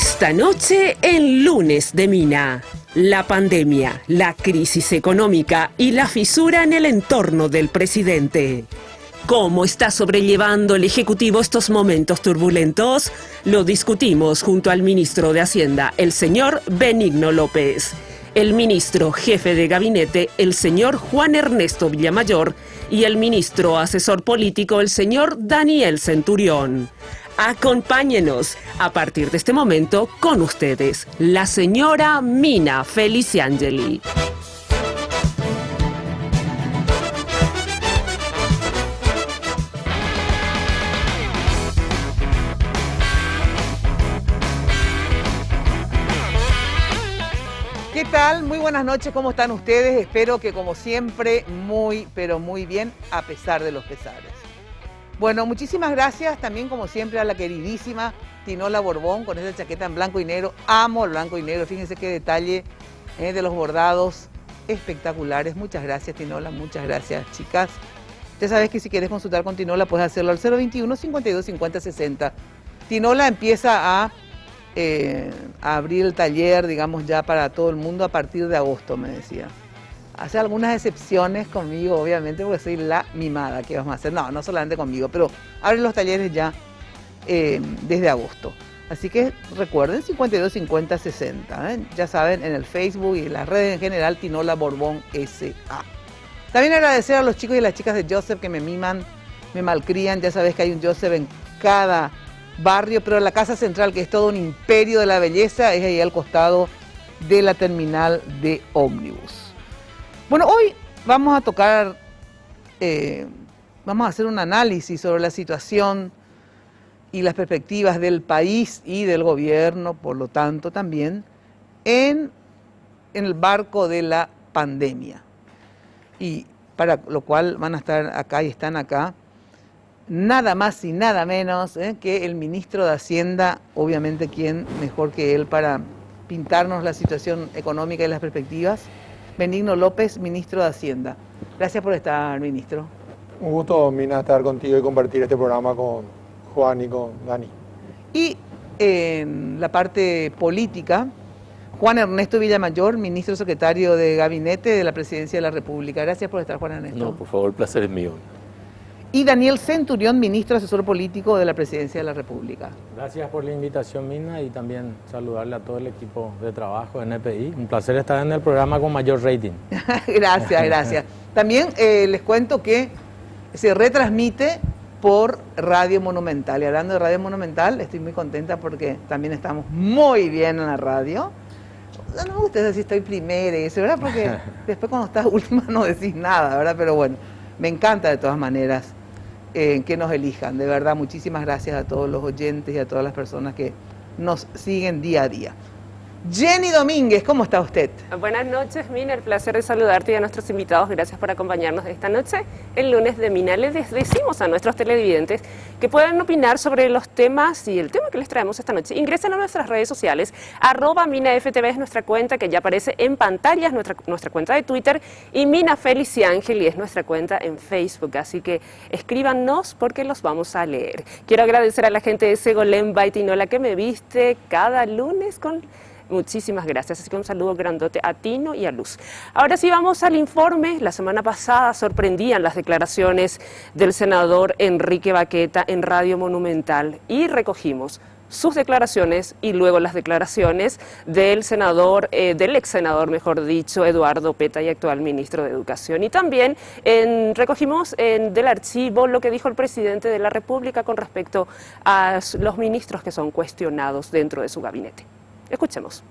Esta noche en Lunes de Mina, la pandemia, la crisis económica y la fisura en el entorno del presidente. ¿Cómo está sobrellevando el Ejecutivo estos momentos turbulentos? Lo discutimos junto al ministro de Hacienda, el señor Benigno López, el ministro jefe de gabinete, el señor Juan Ernesto Villamayor, y el ministro asesor político, el señor Daniel Centurión. Acompáñenos a partir de este momento con ustedes, la señora Mina Feliciangeli. ¿Qué tal? Muy buenas noches, ¿cómo están ustedes? Espero que como siempre, muy, pero muy bien, a pesar de los pesares. Bueno, muchísimas gracias también como siempre a la queridísima Tinola Borbón con esa chaqueta en blanco y negro. Amo el blanco y negro, fíjense qué detalle de los bordados espectaculares. Muchas gracias Tinola, muchas gracias chicas. Ya sabes que si quieres consultar con Tinola puedes hacerlo al 021 52 50 60. Tinola empieza a abrir el taller, digamos, ya para todo el mundo a partir de agosto, me decía. Hace algunas excepciones conmigo, obviamente, porque soy la mimada. ¿Qué vamos a hacer? No, no solamente conmigo, pero abren los talleres ya desde agosto. Así que recuerden, 52 50 60. Ya saben, en el Facebook y en las redes en general, Tinola Borbón S.A. También agradecer a los chicos y las chicas de Joseph que me miman, me malcrían. Ya sabes que hay un Joseph en cada barrio, pero la Casa Central, que es todo un imperio de la belleza, es ahí al costado de la terminal de ómnibus. Bueno, hoy vamos a tocar, vamos a hacer un análisis sobre la situación y las perspectivas del país y del gobierno, por lo tanto también, en el barco de la pandemia. Y para lo cual van a estar acá y están acá, nada más y nada menos que el ministro de Hacienda, obviamente quién mejor que él para pintarnos la situación económica y las perspectivas. Benigno López, ministro de Hacienda. Gracias por estar, ministro. Un gusto, Mina, estar contigo y compartir este programa con Juan y con Dani. Y en la parte política, Juan Ernesto Villamayor, ministro secretario de Gabinete de la Presidencia de la República. Gracias por estar, Juan Ernesto. No, por favor, el placer es mío. Y Daniel Centurión, ministro asesor político de la Presidencia de la República. Gracias por la invitación, Mina, y también saludarle a todo el equipo de trabajo de NPI. Un placer estar en el programa con mayor rating. Gracias, gracias. También les cuento que se retransmite por Radio Monumental. Y hablando de Radio Monumental, estoy muy contenta porque también estamos muy bien en la radio. No me gusta decir estoy primera y eso, ¿verdad? Porque después cuando estás última no decís nada, ¿verdad? Pero bueno, me encanta de todas maneras que nos elijan. De verdad, muchísimas gracias a todos los oyentes y a todas las personas que nos siguen día a día. Jenny Domínguez, ¿cómo está usted? Buenas noches, Mina, el placer de saludarte y a nuestros invitados. Gracias por acompañarnos esta noche. El Lunes de Mina les decimos a nuestros televidentes que pueden opinar sobre los temas y el tema que les traemos esta noche. Ingresen a nuestras redes sociales, @MinaFTV es nuestra cuenta que ya aparece en pantalla, es nuestra cuenta de Twitter, y Mina Feliciangeli es nuestra cuenta en Facebook. Así que escríbanos porque los vamos a leer. Quiero agradecer a la gente de Segolén y Tinola que me viste cada lunes con... Muchísimas gracias, así que un saludo grandote a Tino y a Luz. Ahora sí vamos al informe. La semana pasada sorprendían las declaraciones del senador Enrique Baqueta en Radio Monumental y recogimos sus declaraciones y luego las declaraciones del senador, del ex senador, mejor dicho, Eduardo Peta, y actual ministro de Educación. Y también recogimos del archivo lo que dijo el presidente de la República con respecto a los ministros que son cuestionados dentro de su gabinete. Escuchemos.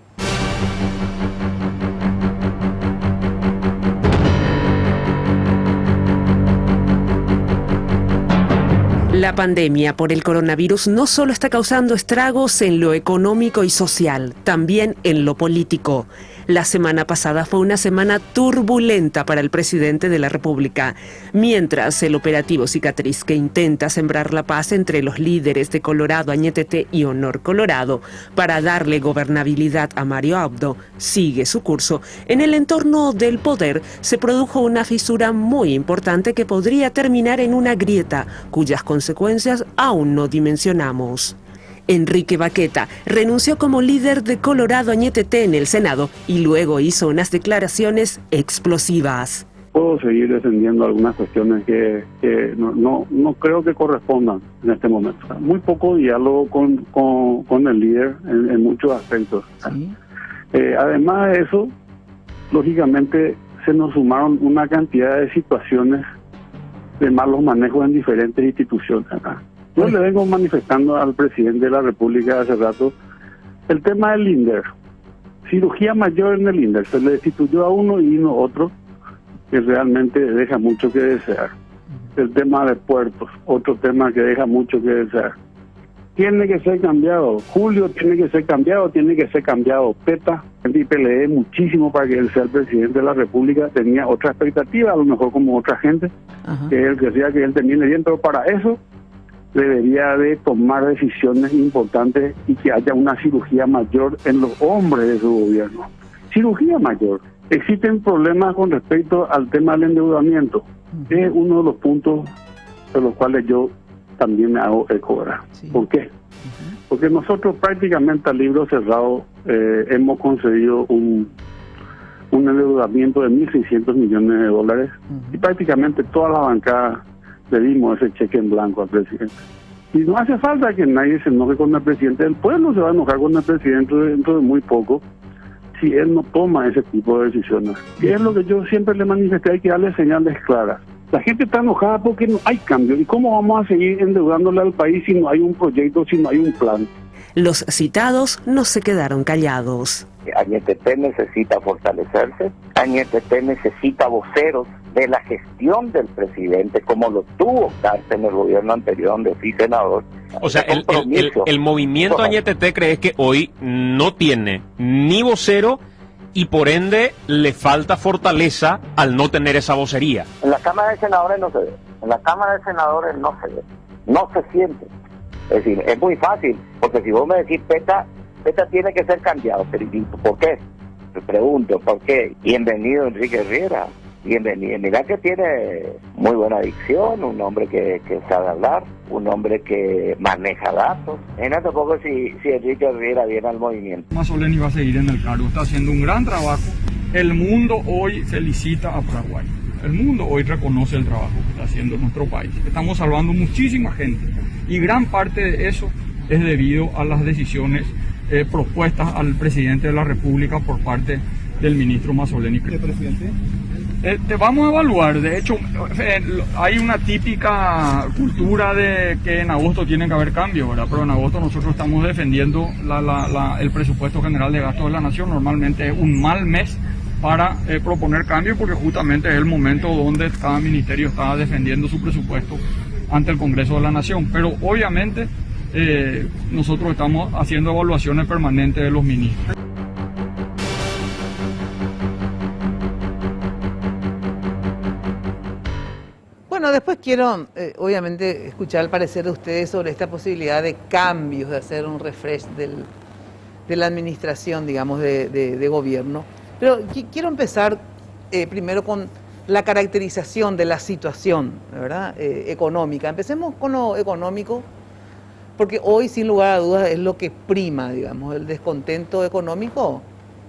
La pandemia por el coronavirus no solo está causando estragos en lo económico y social, también en lo político. La semana pasada fue una semana turbulenta para el presidente de la República, mientras el operativo Cicatriz, que intenta sembrar la paz entre los líderes de Colorado, Añetete y Honor Colorado para darle gobernabilidad a Mario Abdo, sigue su curso. En el entorno del poder se produjo una fisura muy importante que podría terminar en una grieta, cuyas consecuencias aún no dimensionamos. Enrique Baqueta renunció como líder de Colorado Añetete en el Senado y luego hizo unas declaraciones explosivas. Puedo seguir defendiendo algunas cuestiones que no creo que correspondan en este momento. Muy poco diálogo con el líder en muchos aspectos. Sí. Además de eso, lógicamente se nos sumaron una cantidad de situaciones de malos manejos en diferentes instituciones. Yo le vengo manifestando al presidente de la República hace rato el tema del INDER. Cirugía mayor en el INDER. Se le destituyó a uno y vino otro que realmente deja mucho que desear. El tema de puertos, otro tema que deja mucho que desear. Tiene que ser cambiado. Julio tiene que ser cambiado. PETA, y peleé muchísimo para que él sea el presidente de la República. Tenía otra expectativa, a lo mejor como otra gente, que él decía que él tenía bien, pero para eso debería de tomar decisiones importantes y que haya una cirugía mayor en los hombres de su gobierno. Cirugía mayor. Existen problemas con respecto al tema del endeudamiento. Es uno de los puntos de los cuales yo también me hago eco. Sí. ¿Por qué? Porque nosotros prácticamente al libro cerrado hemos concedido un endeudamiento de 1.600 millones de dólares y prácticamente todas las bancadas le dimos ese cheque en blanco al presidente. Y no hace falta que nadie se enoje con el presidente. El pueblo se va a enojar con el presidente dentro de muy poco si él no toma ese tipo de decisiones. Y es lo que yo siempre le manifesté, hay que darle señales claras. La gente está enojada porque no hay cambio. ¿Y cómo vamos a seguir endeudándole al país si no hay un proyecto, si no hay un plan? Los citados no se quedaron callados. Añetete necesita fortalecerse, Añetete necesita voceros de la gestión del presidente, como lo tuvo Cárcel en el gobierno anterior, donde fui senador. O sea, el movimiento Añetete cree que hoy no tiene ni vocero y por ende le falta fortaleza al no tener esa vocería. En la Cámara de Senadores no se ve, en la Cámara de Senadores no se ve, no se siente. Es decir, es muy fácil, porque si vos me decís PETA tiene que ser cambiado, pero ¿por qué? Te pregunto, ¿por qué? Bienvenido Enrique Riera, bienvenido. Mira que tiene muy buena dicción, un hombre que sabe hablar, un hombre que maneja datos. Imagínate poco si Enrique Riera viene al movimiento. Mazzoleni va a seguir en el cargo, está haciendo un gran trabajo. El mundo hoy felicita a Paraguay. El mundo hoy reconoce el trabajo que está haciendo nuestro país. Estamos salvando muchísima gente y gran parte de eso es debido a las decisiones propuestas al presidente de la República por parte del ministro Mazzoleni. ¿Qué presidente? Te vamos a evaluar. De hecho, hay una típica cultura de que en agosto tienen que haber cambios, ¿verdad? Pero en agosto nosotros estamos defendiendo el presupuesto general de gastos de la nación. Normalmente es un mal mes para proponer cambios, porque justamente es el momento donde cada ministerio está defendiendo su presupuesto ante el Congreso de la Nación. Pero obviamente nosotros estamos haciendo evaluaciones permanentes de los ministros. Bueno, después quiero, obviamente, escuchar el parecer de ustedes sobre esta posibilidad de cambios, de hacer un refresh de la administración, digamos, de gobierno. Pero quiero empezar primero con la caracterización de la situación, ¿verdad? Económica. Empecemos con lo económico, porque hoy, sin lugar a dudas, es lo que prima, digamos, el descontento económico,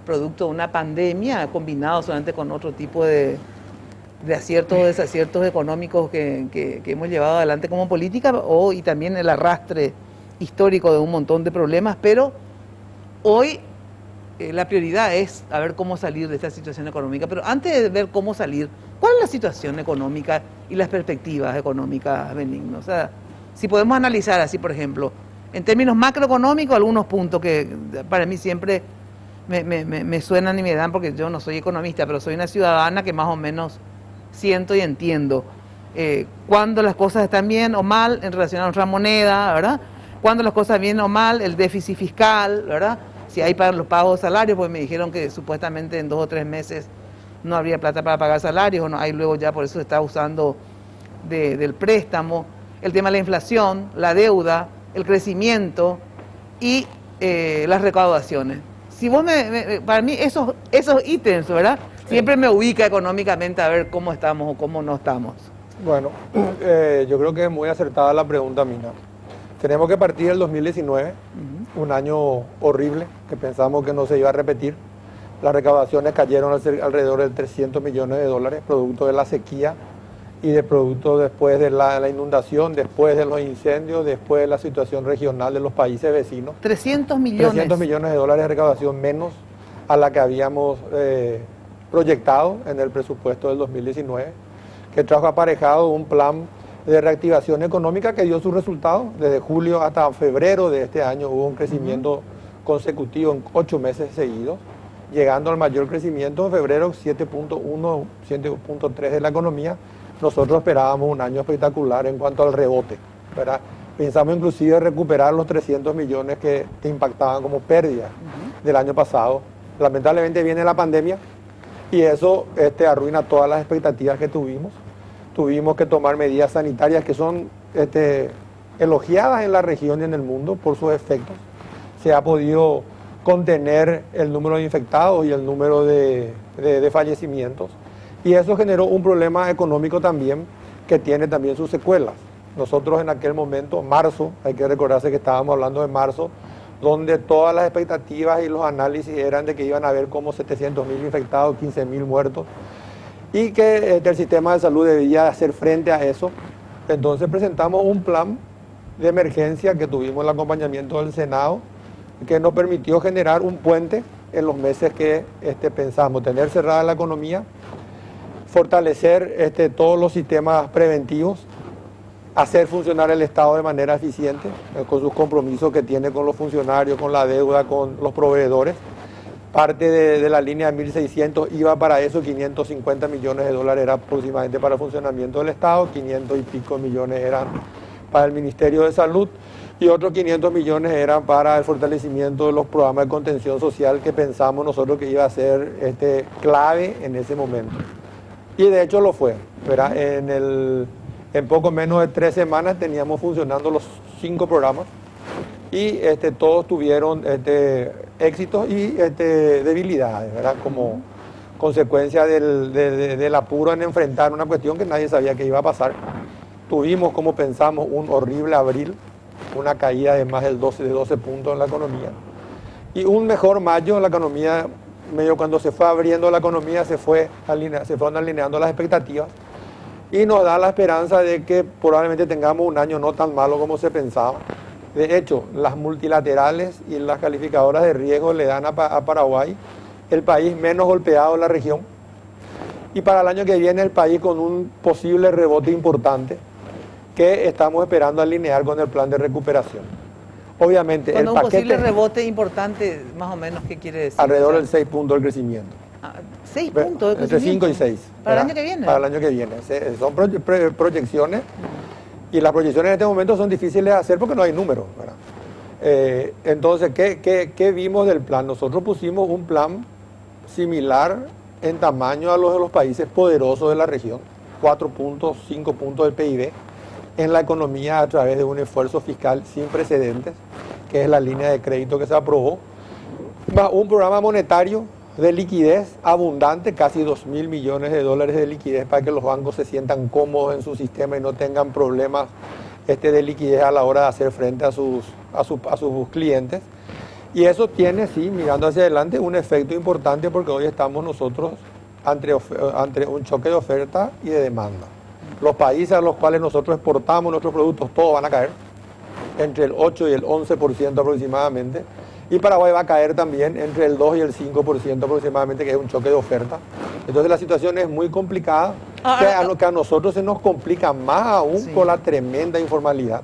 producto de una pandemia, combinado solamente con otro tipo de aciertos o desaciertos económicos que hemos llevado adelante como política, y también el arrastre histórico de un montón de problemas, pero hoy la prioridad es a ver cómo salir de esta situación económica. Pero antes de ver cómo salir, ¿cuál es la situación económica y las perspectivas económicas, Benigno? O sea, si podemos analizar así, por ejemplo, en términos macroeconómicos, algunos puntos que para mí siempre me suenan y me dan, porque yo no soy economista, pero soy una ciudadana que más o menos siento y entiendo cuando las cosas están bien o mal en relación a nuestra moneda, ¿verdad? Cuando las cosas bien o mal, el déficit fiscal, ¿verdad? Si hay para los pagos de salarios, pues me dijeron que supuestamente en 2 o 3 meses no habría plata para pagar salarios, o no hay, luego ya por eso se está usando del préstamo, el tema de la inflación, la deuda, el crecimiento y las recaudaciones. Si vos para mí esos ítems, ¿verdad? Siempre me ubica económicamente a ver cómo estamos o cómo no estamos. Bueno, yo creo que es muy acertada la pregunta, Mina. Tenemos que partir del 2019, un año horrible, que pensamos que no se iba a repetir. Las recaudaciones cayeron alrededor de 300 millones de dólares, producto de la sequía y de producto después de la inundación, después de los incendios, después de la situación regional de los países vecinos. 300 millones. 300 millones de dólares de recaudación menos a la que habíamos proyectado en el presupuesto del 2019, que trajo aparejado un plan de reactivación económica que dio sus resultados. Desde julio hasta febrero de este año hubo un crecimiento consecutivo en 8 meses seguidos, llegando al mayor crecimiento en febrero, 7.1, 7.3 de la economía. Nosotros esperábamos un año espectacular en cuanto al rebote, ¿verdad? Pensamos inclusive recuperar los 300 millones que impactaban como pérdida del año pasado. Lamentablemente viene la pandemia y eso arruina todas las expectativas que tuvimos. Tuvimos que tomar medidas sanitarias que son elogiadas en la región y en el mundo por sus efectos. Se ha podido contener el número de infectados y el número de fallecimientos. Y eso generó un problema económico también, que tiene también sus secuelas. Nosotros en aquel momento, marzo, hay que recordarse que estábamos hablando de marzo, donde todas las expectativas y los análisis eran de que iban a haber como 700.000 infectados, 15.000 muertos, y que el sistema de salud debía hacer frente a eso. Entonces presentamos un plan de emergencia que tuvimos el acompañamiento del Senado, que nos permitió generar un puente en los meses que pensamos, tener cerrada la economía, fortalecer todos los sistemas preventivos, hacer funcionar el Estado de manera eficiente, con sus compromisos que tiene con los funcionarios, con la deuda, con los proveedores. Parte de la línea de 1.600 iba para eso, 550 millones de dólares era aproximadamente para el funcionamiento del Estado, 500 y pico millones eran para el Ministerio de Salud y otros 500 millones eran para el fortalecimiento de los programas de contención social que pensamos nosotros que iba a ser clave en ese momento. Y de hecho lo fue, ¿verdad? En poco menos de 3 semanas teníamos funcionando los 5 programas y todos tuvieron éxitos y debilidades, ¿verdad? Como consecuencia del apuro en enfrentar una cuestión que nadie sabía que iba a pasar. Tuvimos, como pensamos, un horrible abril, una caída de más de 12 puntos en la economía. Y un mejor mayo en la economía, medio cuando se fue abriendo la economía, se fueron alineando las expectativas. Y nos da la esperanza de que probablemente tengamos un año no tan malo como se pensaba. De hecho, las multilaterales y las calificadoras de riesgo le dan a Paraguay el país menos golpeado de la región. Y para el año que viene el país con un posible rebote importante que estamos esperando alinear con el plan de recuperación. Obviamente, cuando el un paquete... posible rebote importante, más o menos, ¿qué quiere decir? Alrededor del 6 puntos del crecimiento. 6 puntos de entre crecimiento. 5 y 6. ¿Para el año que viene? Para el año que viene. Son proyecciones y las proyecciones en este momento son difíciles de hacer porque no hay números, ¿verdad? Entonces, ¿qué vimos del plan? Nosotros pusimos un plan similar en tamaño a los de los países poderosos de la región, 4 puntos, 5 puntos del PIB, en la economía a través de un esfuerzo fiscal sin precedentes, que es la línea de crédito que se aprobó, más un programa monetario de liquidez abundante, casi 2.000 millones de dólares de liquidez para que los bancos se sientan cómodos en su sistema y no tengan problemas de liquidez a la hora de hacer frente a sus clientes. Y eso tiene, sí, mirando hacia adelante, un efecto importante porque hoy estamos nosotros ante un choque de oferta y de demanda. Los países a los cuales nosotros exportamos nuestros productos, todos van a caer, entre el 8 y el 11% aproximadamente. Y Paraguay va a caer también entre el 2 y el 5% aproximadamente, que es un choque de oferta. Entonces la situación es muy complicada, que a nosotros se nos complica más aún con la tremenda informalidad,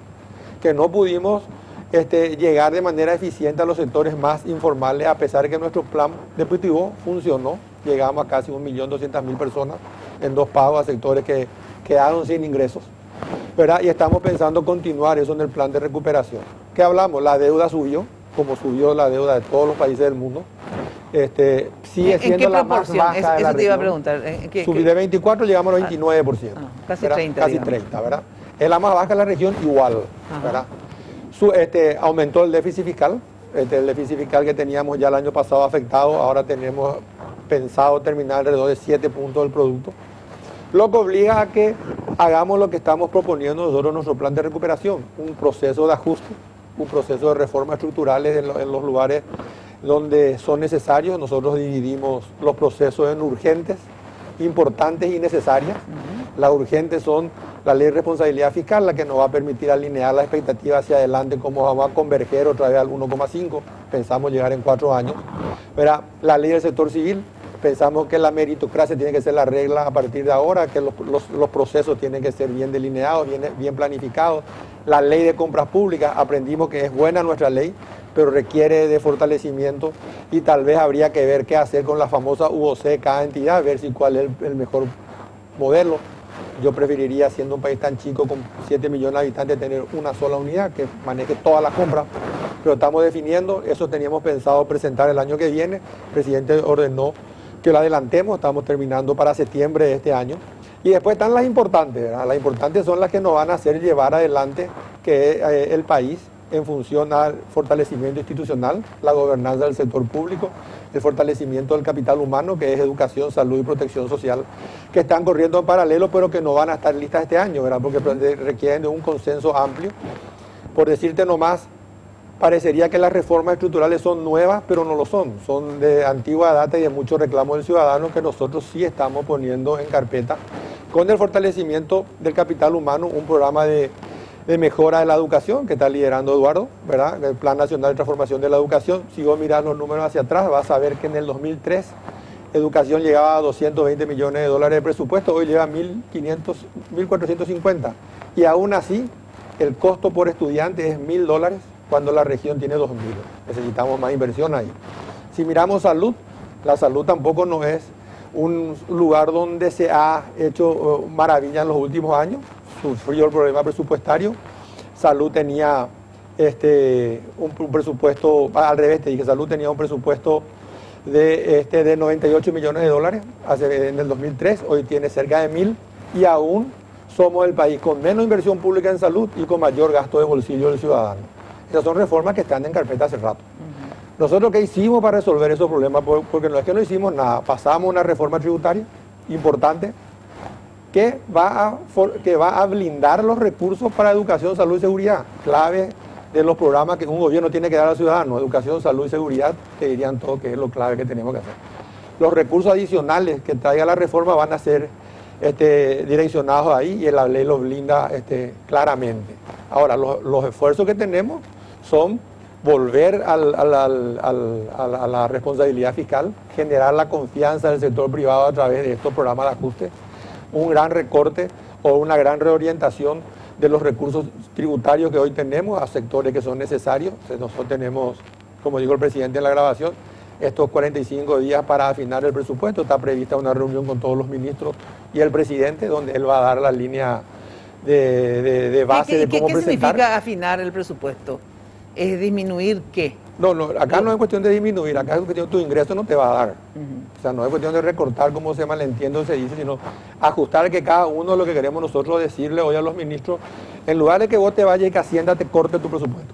que no pudimos llegar de manera eficiente a los sectores más informales, a pesar de que nuestro plan de Pivot funcionó. Llegamos a casi 1.200.000 personas en 2 pagos a sectores que quedaron sin ingresos, ¿verdad? Y estamos pensando continuar eso en el plan de recuperación. ¿Qué hablamos? La deuda subió, como subió la deuda de todos los países del mundo. Sigue siendo la más baja de la región. Eso te iba a preguntar. De 24 llegamos al 29%. Casi ¿verdad? 30. Casi digamos. 30, ¿verdad? Es la más baja de la región igual, ¿verdad? Aumentó el déficit fiscal. El déficit fiscal que teníamos ya el año pasado afectado, ahora tenemos pensado terminar alrededor de 7 puntos del producto. Lo que obliga a que hagamos lo que estamos proponiendo nosotros en nuestro plan de recuperación, un proceso de ajuste, un proceso de reformas estructurales en los lugares donde son necesarios. Nosotros dividimos los procesos en urgentes, importantes y necesarias. Las urgentes son la ley de responsabilidad fiscal, la que nos va a permitir alinear la expectativa hacia adelante, cómo vamos a converger otra vez al 1,5, pensamos llegar en 4 años. Verá, la ley del sector civil, pensamos que la meritocracia tiene que ser la regla a partir de ahora, que los procesos tienen que ser bien delineados, bien planificados. La ley de compras públicas, aprendimos que es buena nuestra ley, pero requiere de fortalecimiento y tal vez habría que ver qué hacer con la famosa UOC de cada entidad, ver si cuál es el mejor modelo. Yo preferiría, siendo un país tan chico con 7 millones de habitantes, tener una sola unidad que maneje todas las compras, pero estamos definiendo, eso teníamos pensado presentar el año que viene, el presidente ordenó que lo adelantemos, estamos terminando para septiembre de este año. Y después están las importantes, ¿verdad? Las importantes son las que nos van a hacer llevar adelante que el país en función al fortalecimiento institucional, la gobernanza del sector público, el fortalecimiento del capital humano, que es educación, salud y protección social, que están corriendo en paralelo, pero que no van a estar listas este año, ¿verdad? Porque requieren de un consenso amplio. Por decirte nomás, parecería que las reformas estructurales son nuevas, pero no lo son. Son de antigua data y de muchos reclamos del ciudadano que nosotros sí estamos poniendo en carpeta. Con el fortalecimiento del capital humano, un programa de mejora de la educación que está liderando Eduardo, ¿verdad? El Plan Nacional de Transformación de la Educación. Si vos mirás los números hacia atrás, vas a ver que en el 2003 educación llegaba a 220 millones de dólares de presupuesto, hoy llega a 1.450. Y aún así, el costo por estudiante es $1.000 cuando la región tiene 2.000. Necesitamos más inversión ahí. Si miramos salud, la salud tampoco no es un lugar donde se ha hecho maravilla en los últimos años. Sufrió el problema presupuestario. Salud tenía un presupuesto, al revés te dije, Salud tenía un presupuesto de 98 millones de dólares en el 2003, hoy tiene cerca de 1.000 y aún somos el país con menos inversión pública en salud y con mayor gasto de bolsillo del ciudadano. Esas son reformas que están en carpeta hace rato. ¿Nosotros qué hicimos para resolver esos problemas? Porque no es que no hicimos nada, pasamos una reforma tributaria importante que va a blindar los recursos para educación, salud y seguridad, clave de los programas que un gobierno tiene que dar al ciudadano, educación, salud y seguridad, que dirían todos que es lo clave que tenemos que hacer. Los recursos adicionales que traiga la reforma van a ser direccionados ahí y la ley los blinda claramente. Ahora, los esfuerzos que tenemos son volver a la responsabilidad fiscal, generar la confianza del sector privado a través de estos programas de ajuste, un gran recorte o una gran reorientación de los recursos tributarios que hoy tenemos a sectores que son necesarios. Nosotros tenemos, como dijo el presidente en la grabación, estos 45 días para afinar el presupuesto. Está prevista una reunión con todos los ministros y el presidente, donde él va a dar la línea de base de cómo presentar. ¿Qué significa afinar el presupuesto? ¿Es disminuir qué? No, acá no es cuestión de disminuir, acá es cuestión de tu ingreso no te va a dar. O sea, no es cuestión de recortar como se malentiende o se dice, sino ajustar que cada uno lo que queremos nosotros decirle hoy a los ministros, en lugar de que vos te vayas y que Hacienda te corte tu presupuesto,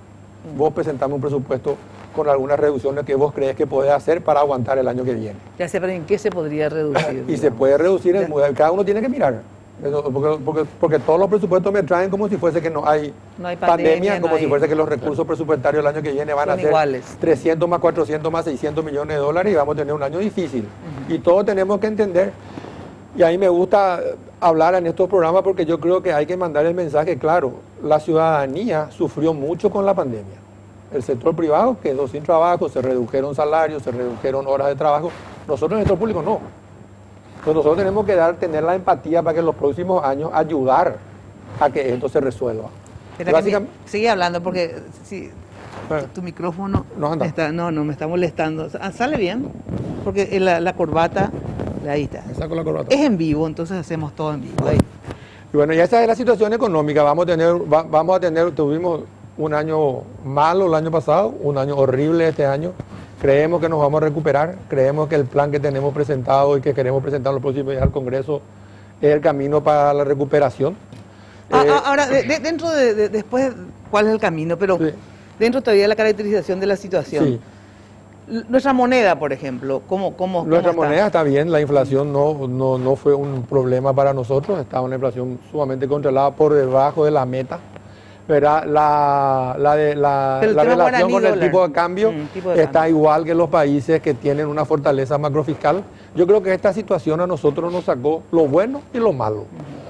vos presentame un presupuesto con algunas reducciones que vos crees que podés hacer para aguantar el año que viene. Ya sé, pero ¿en qué se podría reducir? Y se puede reducir, cada uno tiene que mirar. Porque todos los presupuestos me traen como si fuese que no hay pandemia, como si fuese que los recursos presupuestarios el año que viene van a ser iguales. 300 más 400 más 600 millones de dólares y vamos a tener un año difícil. Y todos tenemos que entender, y a mí me gusta hablar en estos programas porque yo creo que hay que mandar el mensaje claro. La ciudadanía sufrió mucho con la pandemia. El sector privado quedó sin trabajo, se redujeron salarios, se redujeron horas de trabajo. Nosotros en el sector público no. Entonces nosotros tenemos que tener la empatía para que en los próximos años ayudar a que esto se resuelva. Sigue hablando porque tu micrófono no me está molestando. Sale bien, porque la corbata, ahí está. Me saco la corbata. Es en vivo, entonces hacemos todo en vivo. Ahí. Y bueno, ya esa es la situación económica. Tuvimos un año malo el año pasado, un año horrible este año. Creemos que nos vamos a recuperar, creemos que el plan que tenemos presentado y que queremos presentar los próximos días al Congreso es el camino para la recuperación. Ahora, dentro de después, ¿cuál es el camino? Pero sí. Dentro todavía de la caracterización de la situación. Sí. Nuestra moneda, por ejemplo, ¿cómo Nuestra está? moneda está bien, la inflación no fue un problema para nosotros, está una inflación sumamente controlada por debajo de la meta. ¿Verdad? La relación con el tipo de cambio está igual que los países que tienen una fortaleza macrofiscal. Yo creo que esta situación a nosotros nos sacó lo bueno y lo malo.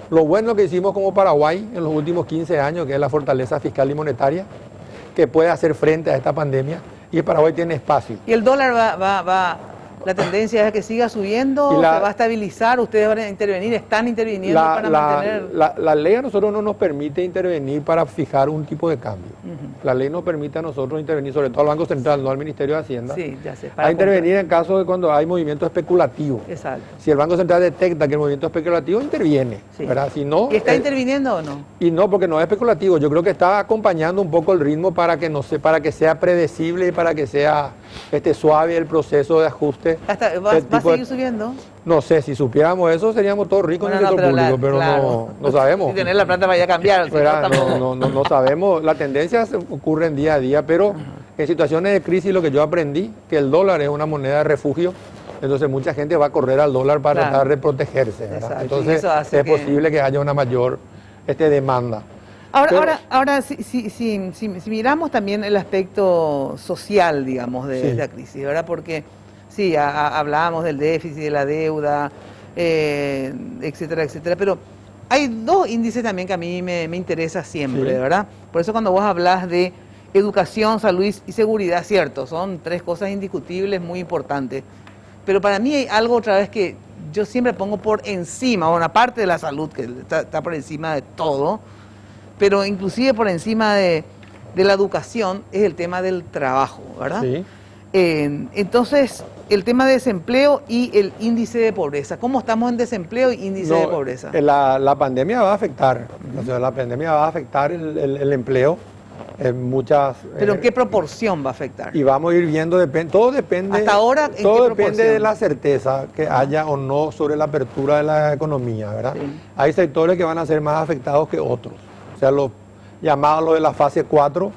Lo bueno que hicimos como Paraguay en los últimos 15 años, que es la fortaleza fiscal y monetaria, que puede hacer frente a esta pandemia, y el Paraguay tiene espacio. ¿Y el dólar la tendencia es que siga subiendo, se va a estabilizar? ¿Ustedes van a intervenir, están interviniendo para mantener...? La ley a nosotros no nos permite intervenir para fijar un tipo de cambio. La ley nos permite a nosotros intervenir, sobre todo al Banco Central, no al Ministerio de Hacienda, sí, ya sé, a intervenir en caso de cuando hay movimiento especulativo. Exacto. Si el Banco Central detecta que el movimiento especulativo, interviene. Sí. ¿Verdad? Si no, ¿Y está interviniendo o no? Y no, porque no es especulativo. Yo creo que está acompañando un poco el ritmo para que para que sea predecible y para que sea suave el proceso de ajuste. ¿Va a seguir subiendo? No sé, si supiéramos eso seríamos todos ricos en el sector público, pero claro, no sabemos. Si tener la plata vaya a cambiar. No sabemos. La tendencia ocurre día a día, pero en situaciones de crisis lo que yo aprendí, que el dólar es una moneda de refugio, entonces mucha gente va a correr al dólar para tratar de protegerse. Entonces es posible que haya una mayor demanda. Ahora si miramos también el aspecto social, digamos, de la crisis, ¿verdad? Porque sí, hablábamos del déficit, de la deuda, etcétera, etcétera, pero hay dos índices también que a mí me interesa siempre, ¿verdad? Por eso cuando vos hablas de educación, salud y seguridad, cierto, son tres cosas indiscutibles muy importantes, pero para mí hay algo otra vez que yo siempre pongo por encima, una parte de la salud que está por encima de todo, pero inclusive por encima de la educación, es el tema del trabajo, ¿verdad? Sí. Entonces, el tema de desempleo y el índice de pobreza. ¿Cómo estamos en desempleo e índice de pobreza? La pandemia va a afectar, o sea, la pandemia va a afectar el empleo en muchas... ¿Pero en qué proporción va a afectar? Y vamos a ir viendo, todo depende... Hasta ahora, ¿en todo qué depende proporción? de la certeza que haya o no sobre la apertura de la economía, ¿verdad? Sí. Hay sectores que van a ser más afectados que otros. O sea, los llamados de la fase 4,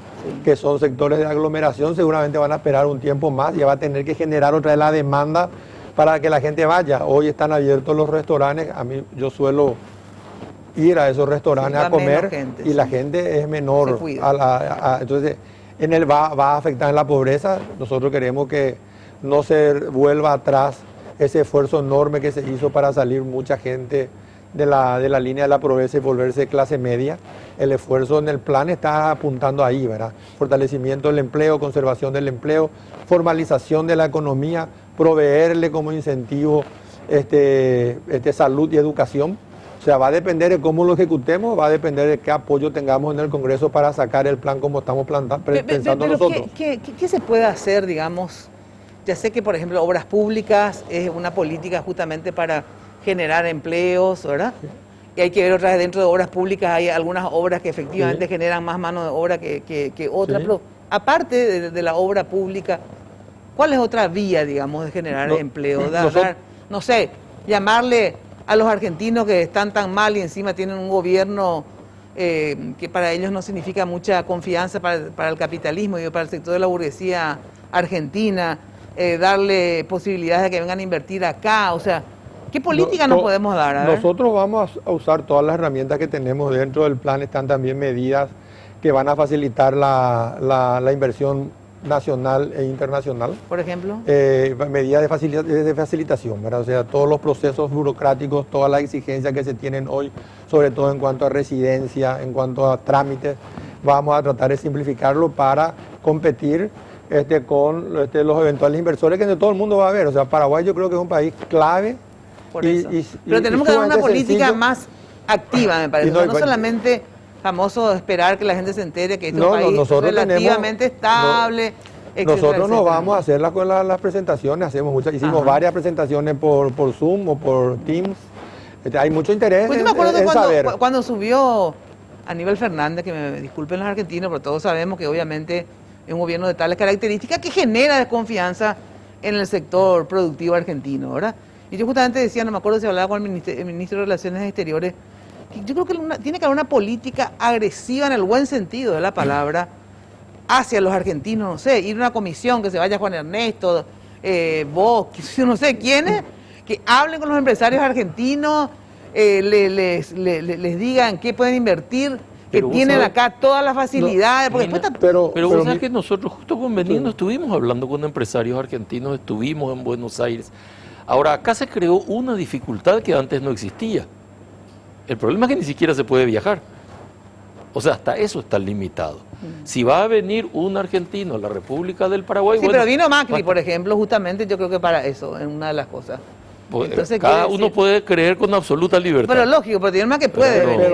que son sectores de aglomeración, seguramente van a esperar un tiempo más y va a tener que generar otra vez la demanda para que la gente vaya. Hoy están abiertos los restaurantes, yo suelo ir a esos restaurantes a comer y la gente es menor. Entonces, va a afectar en la pobreza. Nosotros queremos que no se vuelva atrás ese esfuerzo enorme que se hizo para salir mucha gente de la línea de la pobreza y volverse clase media. El esfuerzo en el plan está apuntando ahí, ¿verdad? Fortalecimiento del empleo, conservación del empleo, formalización de la economía, proveerle como incentivo salud y educación. O sea, va a depender de cómo lo ejecutemos, va a depender de qué apoyo tengamos en el Congreso para sacar el plan como estamos pensando nosotros. ¿Qué se puede hacer, digamos? Ya sé que, por ejemplo, obras públicas es una política justamente para generar empleos, ¿verdad? Sí. Y hay que ver otras dentro de obras públicas, hay algunas obras que efectivamente generan más mano de obra que otras, pero aparte de la obra pública, ¿cuál es otra vía, digamos, de generar empleo? No sé, llamarle a los argentinos que están tan mal y encima tienen un gobierno que para ellos no significa mucha confianza para el capitalismo y para el sector de la burguesía argentina, darle posibilidades de que vengan a invertir acá, o sea, ¿qué política nos podemos dar? Nosotros vamos a usar todas las herramientas que tenemos dentro del plan. Están también medidas que van a facilitar la inversión nacional e internacional. ¿Por ejemplo? Medidas de facilitación, ¿verdad? O sea, todos los procesos burocráticos, todas las exigencias que se tienen hoy, sobre todo en cuanto a residencia, en cuanto a trámites, vamos a tratar de simplificarlo para competir con los eventuales inversores que de todo el mundo va a ver. O sea, Paraguay yo creo que es un país clave. Pero tenemos que dar una política más activa, me parece. No solamente famoso esperar que la gente se entere que este es un país relativamente estable. Nosotros nos vamos a hacerlas con las presentaciones, hicimos varias presentaciones por Zoom o por Teams. Hay mucho interés en saber. Cuando subió Aníbal Fernández, que me disculpen los argentinos, pero todos sabemos que obviamente es un gobierno de tales características que genera desconfianza en el sector productivo argentino, ¿verdad? Y yo justamente decía, no me acuerdo si hablaba con el ministro de Relaciones Exteriores, que yo creo que tiene que haber una política agresiva en el buen sentido de la palabra hacia los argentinos, no sé, ir a una comisión, que se vaya Juan Ernesto, vos, no sé quiénes, que hablen con los empresarios argentinos, les digan qué pueden invertir, que tienen acá todas las facilidades. Porque pero vos sabés que nosotros justo con Benigno estuvimos hablando con empresarios argentinos, estuvimos en Buenos Aires. Ahora, acá se creó una dificultad que antes no existía. El problema es que ni siquiera se puede viajar. O sea, hasta eso está limitado. Si va a venir un argentino a la República del Paraguay... Sí, bueno, pero vino Macri, por ejemplo, justamente yo creo que para eso, en una de las cosas. Pues, entonces, cada uno puede creer con absoluta libertad. Pero lógico, pero tiene más que puede venir.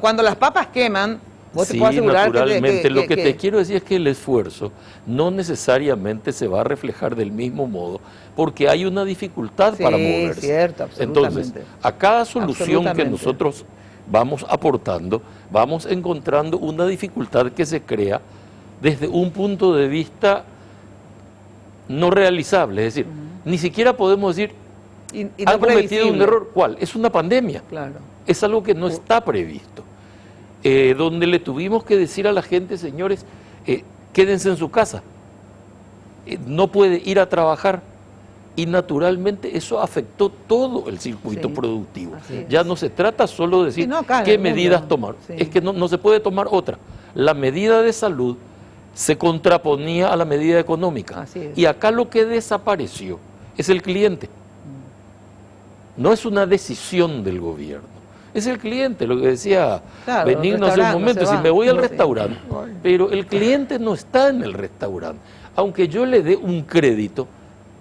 Cuando las papas queman, vos te puedes asegurar naturalmente. Lo que te quiero decir es que el esfuerzo no necesariamente se va a reflejar del mismo modo, porque hay una dificultad para moverse. Sí, cierto, absolutamente. Entonces, a cada solución que nosotros vamos aportando, vamos encontrando una dificultad que se crea desde un punto de vista no realizable. Es decir, ni siquiera podemos decir, han cometido un error. ¿Cuál? Es una pandemia. Claro. Es algo que no está previsto. Donde le tuvimos que decir a la gente, señores, quédense en su casa. No puede ir a trabajar. Y naturalmente eso afectó todo el circuito productivo. Ya no se trata solo de decir qué medidas tomar. Es que no se puede tomar otra. La medida de salud se contraponía a la medida económica. Y acá lo que desapareció es el cliente. No es una decisión del gobierno. Es el cliente, lo que decía Benigno hace un momento. Si me voy al restaurante, pero el cliente no está en el restaurante. Aunque yo le dé un crédito,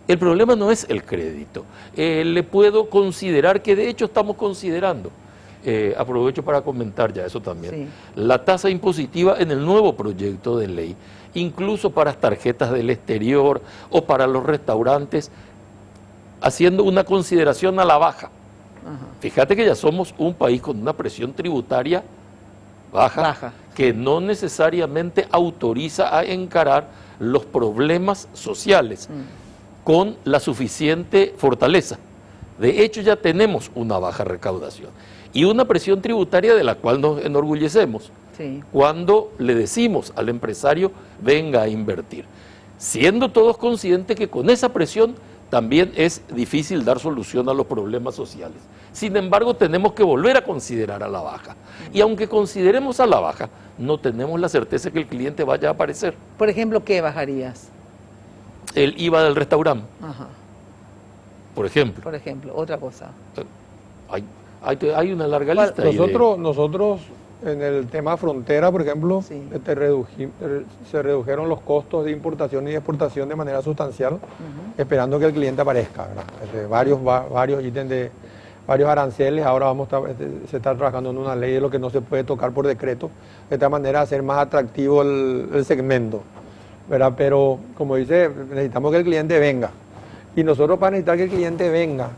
el problema no es el crédito. Le puedo considerar, que de hecho estamos considerando, aprovecho para comentar ya eso también, la tasa impositiva en el nuevo proyecto de ley, incluso para las tarjetas del exterior o para los restaurantes, haciendo una consideración a la baja. Fíjate que ya somos un país con una presión tributaria baja, que no necesariamente autoriza a encarar los problemas sociales con la suficiente fortaleza. De hecho, ya tenemos una baja recaudación y una presión tributaria de la cual nos enorgullecemos cuando le decimos al empresario venga a invertir, siendo todos conscientes que con esa presión también es difícil dar solución a los problemas sociales. Sin embargo, tenemos que volver a considerar a la baja. Y aunque consideremos a la baja, no tenemos la certeza que el cliente vaya a aparecer. Por ejemplo, ¿qué bajarías? El IVA del restaurante. Por ejemplo. Por ejemplo, otra cosa. Hay una larga lista. Nosotros en el tema frontera, por ejemplo, se redujeron los costos de importación y de exportación de manera sustancial, esperando que el cliente aparezca, ¿verdad? Varios ítems de varios aranceles, ahora se está trabajando en una ley de lo que no se puede tocar por decreto, de esta manera hacer más atractivo el segmento, ¿verdad? Pero, como dice, necesitamos que el cliente venga. Y nosotros, para necesitar que el cliente venga,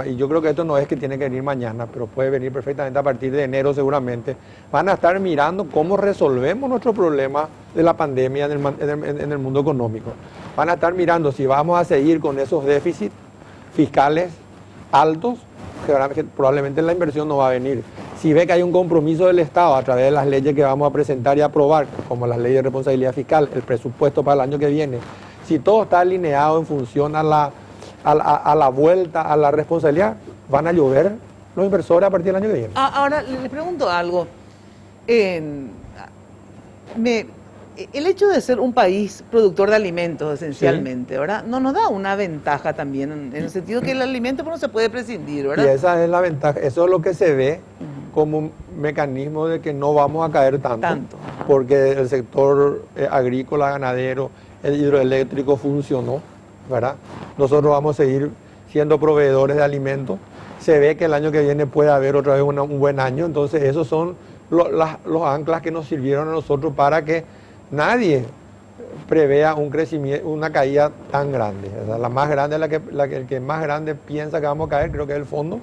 y yo creo que esto no es que tiene que venir mañana, pero puede venir perfectamente a partir de enero seguramente, van a estar mirando cómo resolvemos nuestro problema de la pandemia en el mundo económico. Van a estar mirando si vamos a seguir con esos déficits fiscales altos, que probablemente la inversión no va a venir. Si ve que hay un compromiso del Estado a través de las leyes que vamos a presentar y aprobar, como las leyes de responsabilidad fiscal, el presupuesto para el año que viene, si todo está alineado en función a la vuelta a la responsabilidad, van a llover los inversores a partir del año que viene. Ahora, les pregunto algo. El hecho de ser un país productor de alimentos, esencialmente, ¿verdad? No nos da una ventaja también, en el sentido que el alimento no se puede prescindir, ¿verdad? Y esa es la ventaja, eso es lo que se ve como un mecanismo de que no vamos a caer tanto. Porque el sector agrícola, ganadero, el hidroeléctrico funcionó, ¿verdad? Nosotros vamos a seguir siendo proveedores de alimentos. Se ve que el año que viene puede haber otra vez un buen año, entonces esos son los anclas que nos sirvieron a nosotros para que nadie prevea un crecimiento, una caída tan grande. O sea, la más grande, el que más grande piensa que vamos a caer, creo que es el fondo,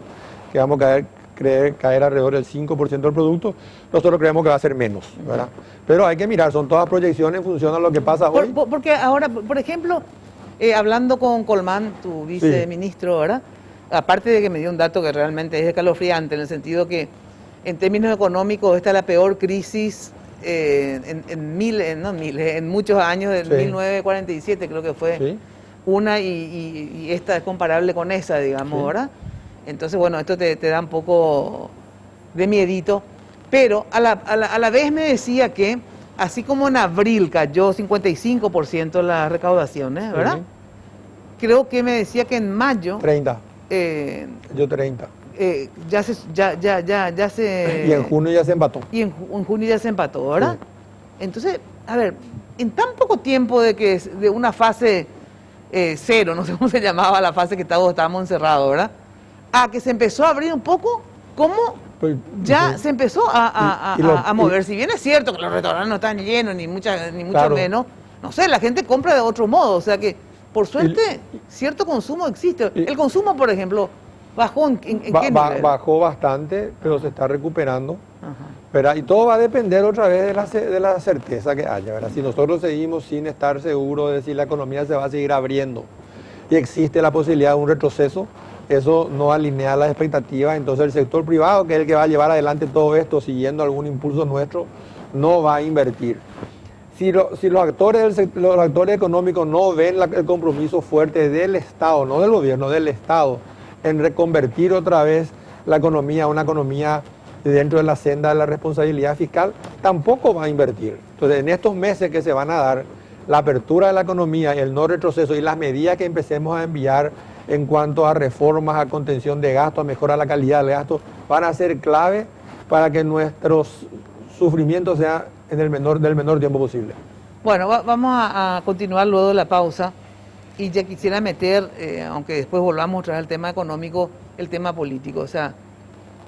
que vamos a caer alrededor del 5% del producto. Nosotros creemos que va a ser menos, ¿verdad? Pero hay que mirar, son todas proyecciones en función a lo que pasa hoy. Porque ahora, por ejemplo, hablando con Colmán, tu viceministro, ¿verdad? Aparte de que me dio un dato que realmente es escalofriante, en el sentido que en términos económicos esta es la peor crisis en muchos años, en 1947 creo que fue una, y esta es comparable con esa, digamos, ¿verdad? Entonces, bueno, esto te da un poco de miedito, pero a la vez me decía que, así como en abril cayó 55% las recaudaciones, ¿verdad? Creo que me decía que en mayo... 30. Yo 30. Ya se... Y en junio ya se empató. Y en junio ya se empató, ¿verdad? Sí. Entonces, a ver, en tan poco tiempo de una fase cero, no sé cómo se llamaba la fase que todos estábamos encerrados, ¿verdad? A que se empezó a abrir un poco, ¿cómo? Pues, ya se empezó a mover. Si bien es cierto que los restaurantes no están llenos, ni mucho menos, no sé, la gente compra de otro modo, o sea que, por suerte, cierto consumo existe. El consumo, por ejemplo, ¿bajó en qué nivel? Bajó bastante, pero se está recuperando. ¿Verdad? Y todo va a depender otra vez de la certeza que haya, ¿verdad? Si nosotros seguimos sin estar seguros de si la economía se va a seguir abriendo y existe la posibilidad de un retroceso, eso no alinea las expectativas. Entonces el sector privado, que es el que va a llevar adelante todo esto siguiendo algún impulso nuestro, no va a invertir. Si los actores económicos no ven el compromiso fuerte del Estado, no del gobierno, del Estado, en reconvertir otra vez la economía a una economía dentro de la senda de la responsabilidad fiscal, tampoco va a invertir. Entonces, en estos meses que se van a dar, la apertura de la economía, el no retroceso y las medidas que empecemos a enviar en cuanto a reformas, a contención de gastos, a mejorar la calidad del gasto, van a ser clave para que nuestros sufrimientos sean del menor tiempo posible. Bueno, vamos a continuar luego de la pausa y ya quisiera meter, aunque después volvamos otra vez al tema económico, el tema político. O sea,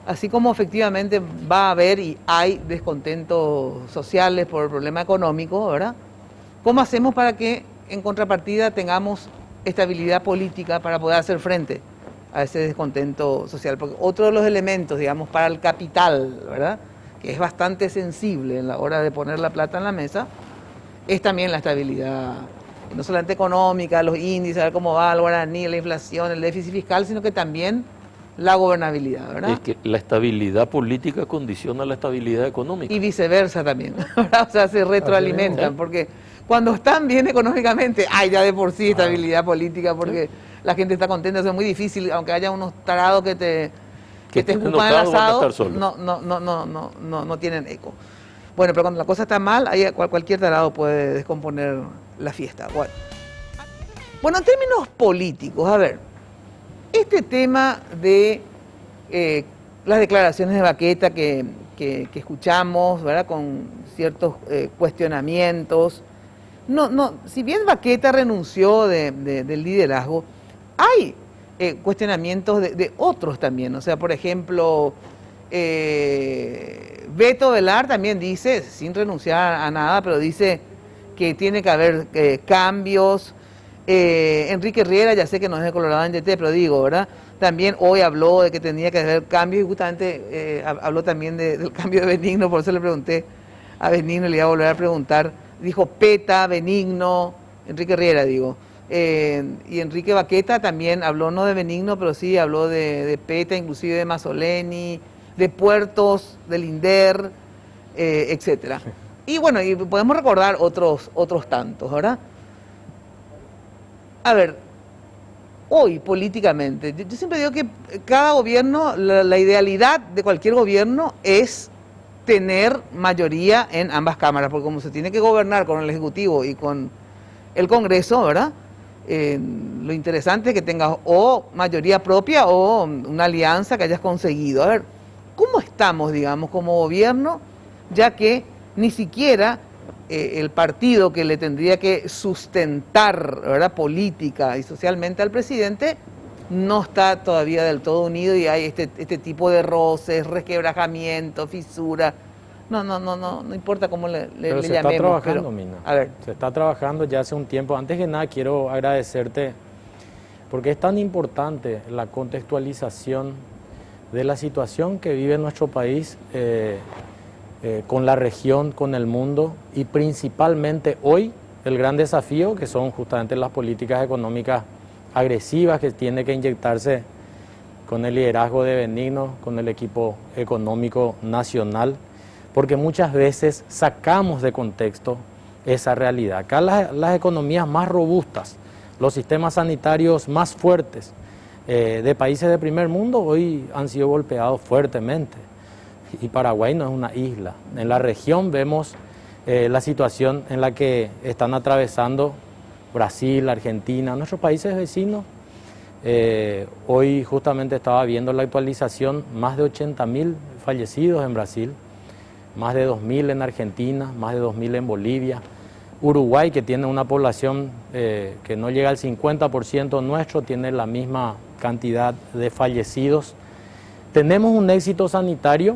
así como efectivamente va a haber y hay descontentos sociales por el problema económico, ¿verdad? ¿Cómo hacemos para que en contrapartida tengamos estabilidad política para poder hacer frente a ese descontento social? Porque otro de los elementos, digamos, para el capital, ¿verdad?, que es bastante sensible en la hora de poner la plata en la mesa, es también la estabilidad, no solamente económica, los índices, a ver cómo va el guaraní, la inflación, el déficit fiscal, sino que también la gobernabilidad, ¿verdad? Es que la estabilidad política condiciona la estabilidad económica. Y viceversa también, ¿verdad? O sea, se retroalimentan, porque cuando están bien económicamente, hay ya de por sí estabilidad política, porque la gente está contenta. Eso es muy difícil, aunque haya unos tarados que te escupan el asado, no tienen eco. Bueno, pero cuando la cosa está mal, ahí cualquier tarado puede descomponer la fiesta. Bueno, en términos políticos, a ver, este tema de las declaraciones de Baqueta que escuchamos, ¿verdad?, con ciertos cuestionamientos. Si bien Baqueta renunció del liderazgo, hay cuestionamientos de otros también. O sea, por ejemplo, Beto Velar también dice, sin renunciar a nada, pero dice que tiene que haber cambios. Enrique Riera, ya sé que no es de Colorado en YT, pero digo, ¿verdad?, también hoy habló de que tenía que haber cambios y justamente habló también del cambio de Benigno, por eso le pregunté a Benigno, le iba a volver a preguntar. Dijo Peta, Benigno, Enrique Riera, digo. Y Enrique Baqueta también habló no de Benigno, pero sí habló de Peta, inclusive de Mazzoleni, de Puertos, del INDER, etcétera. Y bueno, y podemos recordar otros tantos, ¿verdad? A ver, hoy políticamente, yo siempre digo que cada gobierno, la idealidad de cualquier gobierno es tener mayoría en ambas cámaras, porque como se tiene que gobernar con el Ejecutivo y con el Congreso, ¿verdad?, lo interesante es que tengas o mayoría propia o una alianza que hayas conseguido. A ver, ¿cómo estamos, digamos, como gobierno, ya que ni siquiera el partido que le tendría que sustentar, ¿verdad?, política y socialmente al presidente no está todavía del todo unido y hay este tipo de roces, resquebrajamiento, fisura? No importa cómo le llamemos. Se está trabajando, Mina. A ver. Se está trabajando ya hace un tiempo. Antes que nada quiero agradecerte porque es tan importante la contextualización de la situación que vive nuestro país con la región, con el mundo y principalmente hoy el gran desafío que son justamente las políticas económicas agresivas que tiene que inyectarse con el liderazgo de Benigno, con el equipo económico nacional, porque muchas veces sacamos de contexto esa realidad. Acá las economías más robustas, los sistemas sanitarios más fuertes de países de primer mundo hoy han sido golpeados fuertemente. Y Paraguay no es una isla. En la región vemos la situación en la que están atravesando Brasil, Argentina, nuestros países vecinos. Hoy justamente estaba viendo la actualización, más de 80.000 fallecidos en Brasil, más de 2.000 en Argentina, más de 2.000 en Bolivia. Uruguay, que tiene una población que no llega al 50% nuestro, tiene la misma cantidad de fallecidos. Tenemos un éxito sanitario,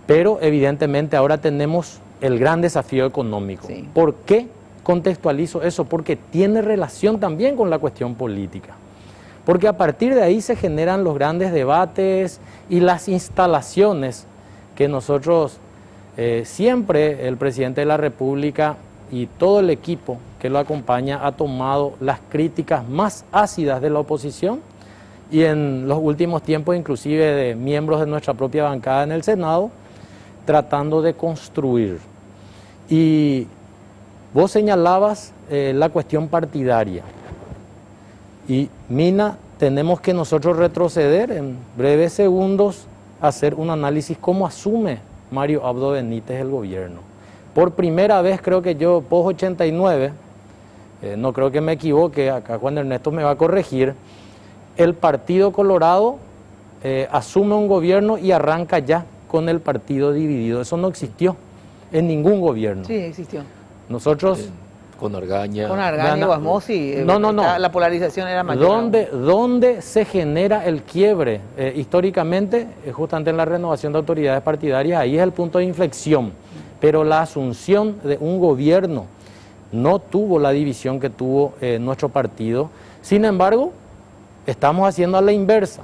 pero evidentemente ahora tenemos el gran desafío económico. Sí. ¿Por qué contextualizo eso? Porque tiene relación también con la cuestión política. Porque a partir de ahí se generan los grandes debates y las instalaciones que nosotros siempre, el presidente de la República y todo el equipo que lo acompaña, ha tomado las críticas más ácidas de la oposición y en los últimos tiempos inclusive de miembros de nuestra propia bancada en el Senado, tratando de construir. Y vos señalabas la cuestión partidaria. Y Mina, tenemos que nosotros retroceder en breves segundos, hacer un análisis cómo asume Mario Abdo Benítez el gobierno. Por primera vez, creo que yo, post 89, no creo que me equivoque, acá Juan Ernesto me va a corregir, el Partido Colorado asume un gobierno y arranca ya con el partido dividido. Eso no existió en ningún gobierno. Sí, existió. Nosotros... Con Argaña. Con Argaña y Guasmosi, no. La polarización era mayor. ¿Dónde se genera el quiebre? Históricamente, justamente en la renovación de autoridades partidarias, ahí es el punto de inflexión. Pero la asunción de un gobierno no tuvo la división que tuvo nuestro partido. Sin embargo, estamos haciendo a la inversa.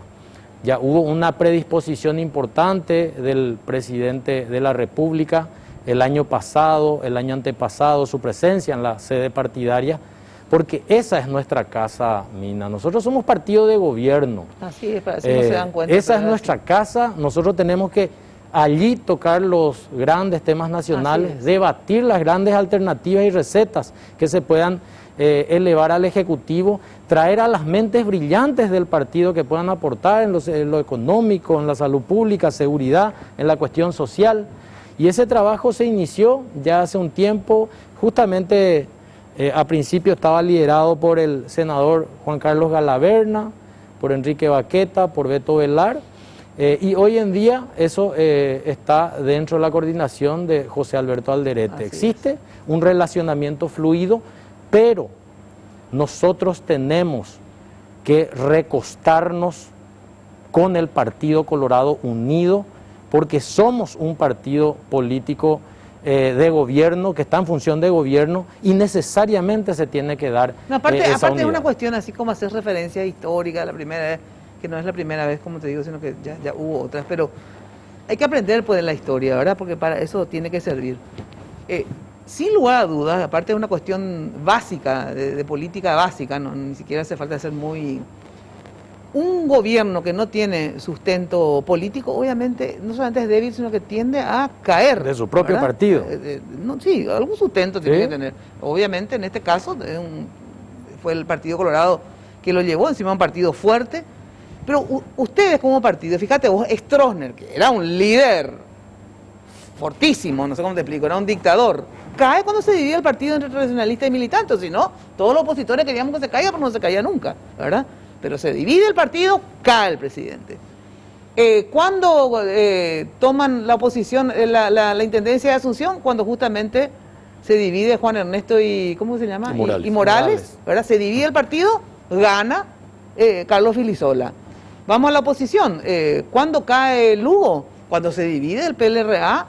Ya hubo una predisposición importante del presidente de la República el año pasado, el año antepasado, su presencia en la sede partidaria, porque esa es nuestra casa, Mina. Nosotros somos partido de gobierno. Así es, para así no se dan cuenta. Esa es nuestra casa. Nosotros tenemos que allí tocar los grandes temas nacionales, debatir las grandes alternativas y recetas que se puedan elevar al Ejecutivo, traer a las mentes brillantes del partido que puedan aportar en lo económico, en la salud pública, seguridad, en la cuestión social. Y ese trabajo se inició ya hace un tiempo, justamente a principio estaba liderado por el senador Juan Carlos Galaverna, por Enrique Baqueta, por Beto Velar, y hoy en día eso está dentro de la coordinación de José Alberto Alderete. Así existe un relacionamiento fluido, pero nosotros tenemos que recostarnos con el Partido Colorado unido, porque somos un partido político de gobierno, que está en función de gobierno, y necesariamente se tiene que dar no, aparte esa es unidad. una cuestión así como hacer referencia histórica, la primera vez, que no es la primera vez, como te digo, sino que ya hubo otras, pero hay que aprender pues de la historia, ¿verdad? Porque para eso tiene que servir. Sin lugar a dudas, aparte de una cuestión básica, de política básica, no, ni siquiera hace falta ser muy... Un gobierno que no tiene sustento político, obviamente, no solamente es débil, sino que tiende a caer. De su propio ¿verdad? partido. No, sí, algún sustento tiene que tener. Obviamente, en este caso, fue el Partido Colorado que lo llevó encima de un partido fuerte. Pero ustedes como partido, fíjate vos, Stroessner, que era un líder fortísimo, no sé cómo te explico, era un dictador, cae cuando se divide el partido entre tradicionalistas y militantes. Si no, todos los opositores queríamos que se caiga, pero no se caía nunca, ¿verdad? Pero se divide el partido, cae el presidente. ¿Cuándo toman la oposición, la intendencia de Asunción? Cuando justamente se divide Juan Ernesto y, ¿cómo se llama? Y Morales, ¿verdad? Se divide el partido, gana Carlos Filisola. Vamos a la oposición. ¿Cuándo cae Lugo? Cuando se divide el PLRA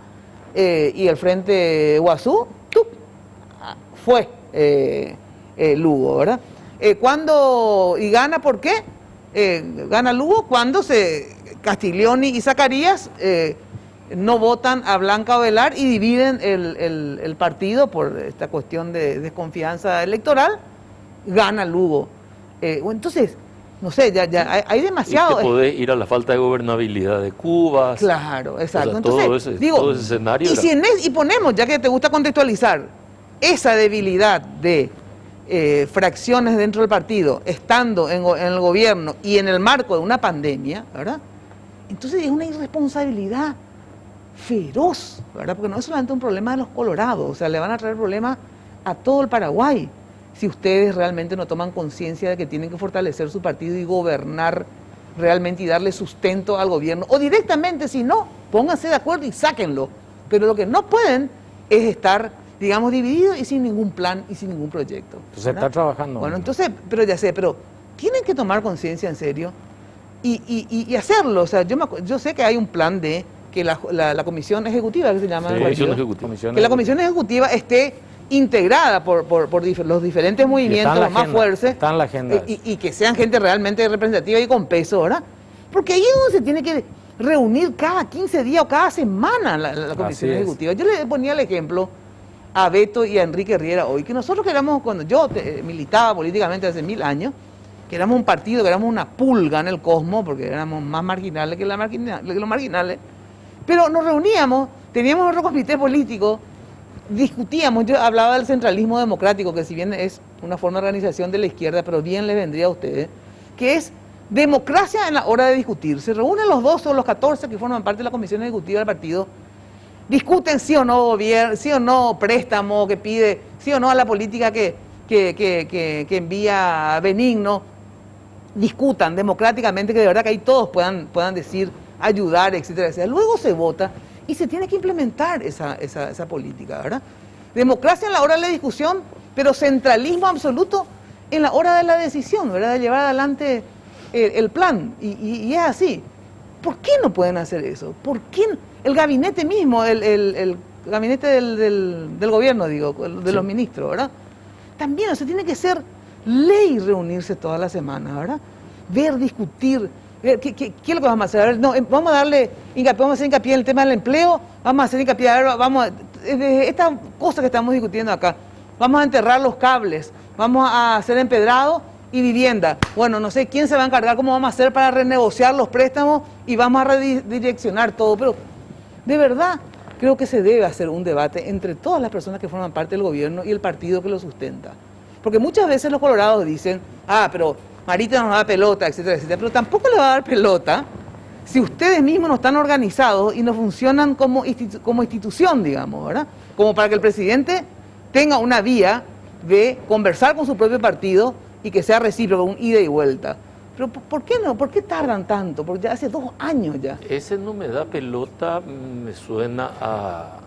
y el Frente Guazú, fue Lugo, ¿verdad? Y gana, ¿por qué? Gana Lugo cuando Castiglioni y Zacarías no votan a Blanca Ovelar y dividen el partido por esta cuestión de desconfianza electoral, gana Lugo. Entonces, no sé, hay demasiado. Y que podés ir a la falta de gobernabilidad de Cuba. Claro, exacto. O sea, Entonces, todo ese escenario. Y ponemos, ya que te gusta contextualizar, esa debilidad de fracciones dentro del partido, estando en el gobierno y en el marco de una pandemia, ¿verdad? Entonces es una irresponsabilidad feroz, ¿verdad? Porque no es solamente un problema de los colorados, o sea, le van a traer problemas a todo el Paraguay si ustedes realmente no toman conciencia de que tienen que fortalecer su partido y gobernar realmente y darle sustento al gobierno. O directamente, si no, pónganse de acuerdo y sáquenlo. Pero lo que no pueden es estar, digamos, divididos y sin ningún plan y sin ningún proyecto. Se está trabajando. Bueno, entonces, pero tienen que tomar conciencia en serio y hacerlo. O sea, yo sé que hay un plan de que la comisión ejecutiva, que se llama, sí, que la comisión ejecutiva esté integrada por los diferentes movimientos más fuertes, está en la agenda y que sean gente realmente representativa y con peso, ¿verdad? Porque ahí es donde se tiene que reunir cada 15 días o cada semana la comisión ejecutiva. Yo le ponía el ejemplo a Beto y a Enrique Riera hoy, que nosotros que éramos, cuando yo militaba políticamente hace 1000 años, que éramos un partido, que éramos una pulga en el cosmos, porque éramos más marginales que los marginales, pero nos reuníamos, teníamos otro comité político, discutíamos, yo hablaba del centralismo democrático, que si bien es una forma de organización de la izquierda, pero bien les vendría a ustedes, que es democracia en la hora de discutir. Se reúnen los 12 o los 14 que forman parte de la comisión ejecutiva del partido, discuten sí o no gobierno, sí o no préstamo que pide, sí o no a la política que envía Benigno, discutan democráticamente, que de verdad que ahí todos puedan decir, ayudar, etcétera, etcétera. Luego se vota y se tiene que implementar esa política, ¿verdad? Democracia en la hora de la discusión, pero centralismo absoluto en la hora de la decisión, ¿verdad? De llevar adelante el plan. Y es así. ¿Por qué no pueden hacer eso? ¿Por qué el gabinete mismo, el gabinete del gobierno, digo, de los ministros, ¿verdad? También, o sea, tiene que ser ley reunirse toda la semana, ¿verdad? Ver, discutir. ¿Qué es lo que vamos a hacer? A ver, no, vamos a hacer hincapié en el tema del empleo, vamos a hacer hincapié, esta cosa que estamos discutiendo acá, vamos a enterrar los cables, vamos a hacer empedrado y vivienda. Bueno, no sé quién se va a encargar, cómo vamos a hacer para renegociar los préstamos y vamos a redireccionar todo, pero de verdad creo que se debe hacer un debate entre todas las personas que forman parte del gobierno y el partido que lo sustenta. Porque muchas veces los colorados dicen, pero Marita nos da pelota, etcétera, etcétera, pero tampoco le va a dar pelota si ustedes mismos no están organizados y no funcionan como institución, digamos, ¿verdad? Como para que el presidente tenga una vía de conversar con su propio partido y que sea recíproco, un ida y vuelta. Pero ¿por qué no? ¿Por qué tardan tanto? Porque ya hace 2 años ya. Ese no me da pelota, me suena a...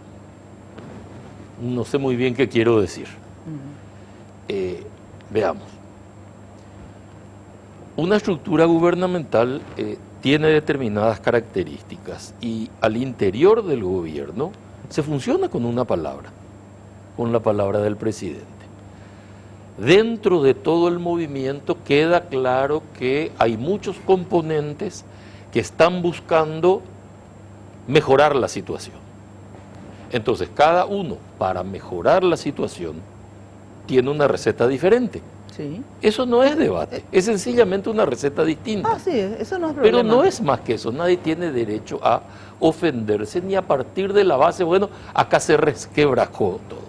no sé muy bien qué quiero decir. Veamos. Una estructura gubernamental tiene determinadas características y al interior del gobierno se funciona con una palabra, con la palabra del presidente. Dentro de todo el movimiento queda claro que hay muchos componentes que están buscando mejorar la situación. Entonces, cada uno, para mejorar la situación, tiene una receta diferente. Sí. Eso no es debate, es sencillamente una receta distinta. Sí, eso no es problema. Pero no es más que eso, nadie tiene derecho a ofenderse ni a partir de la base, bueno, acá se resquebrajó todo.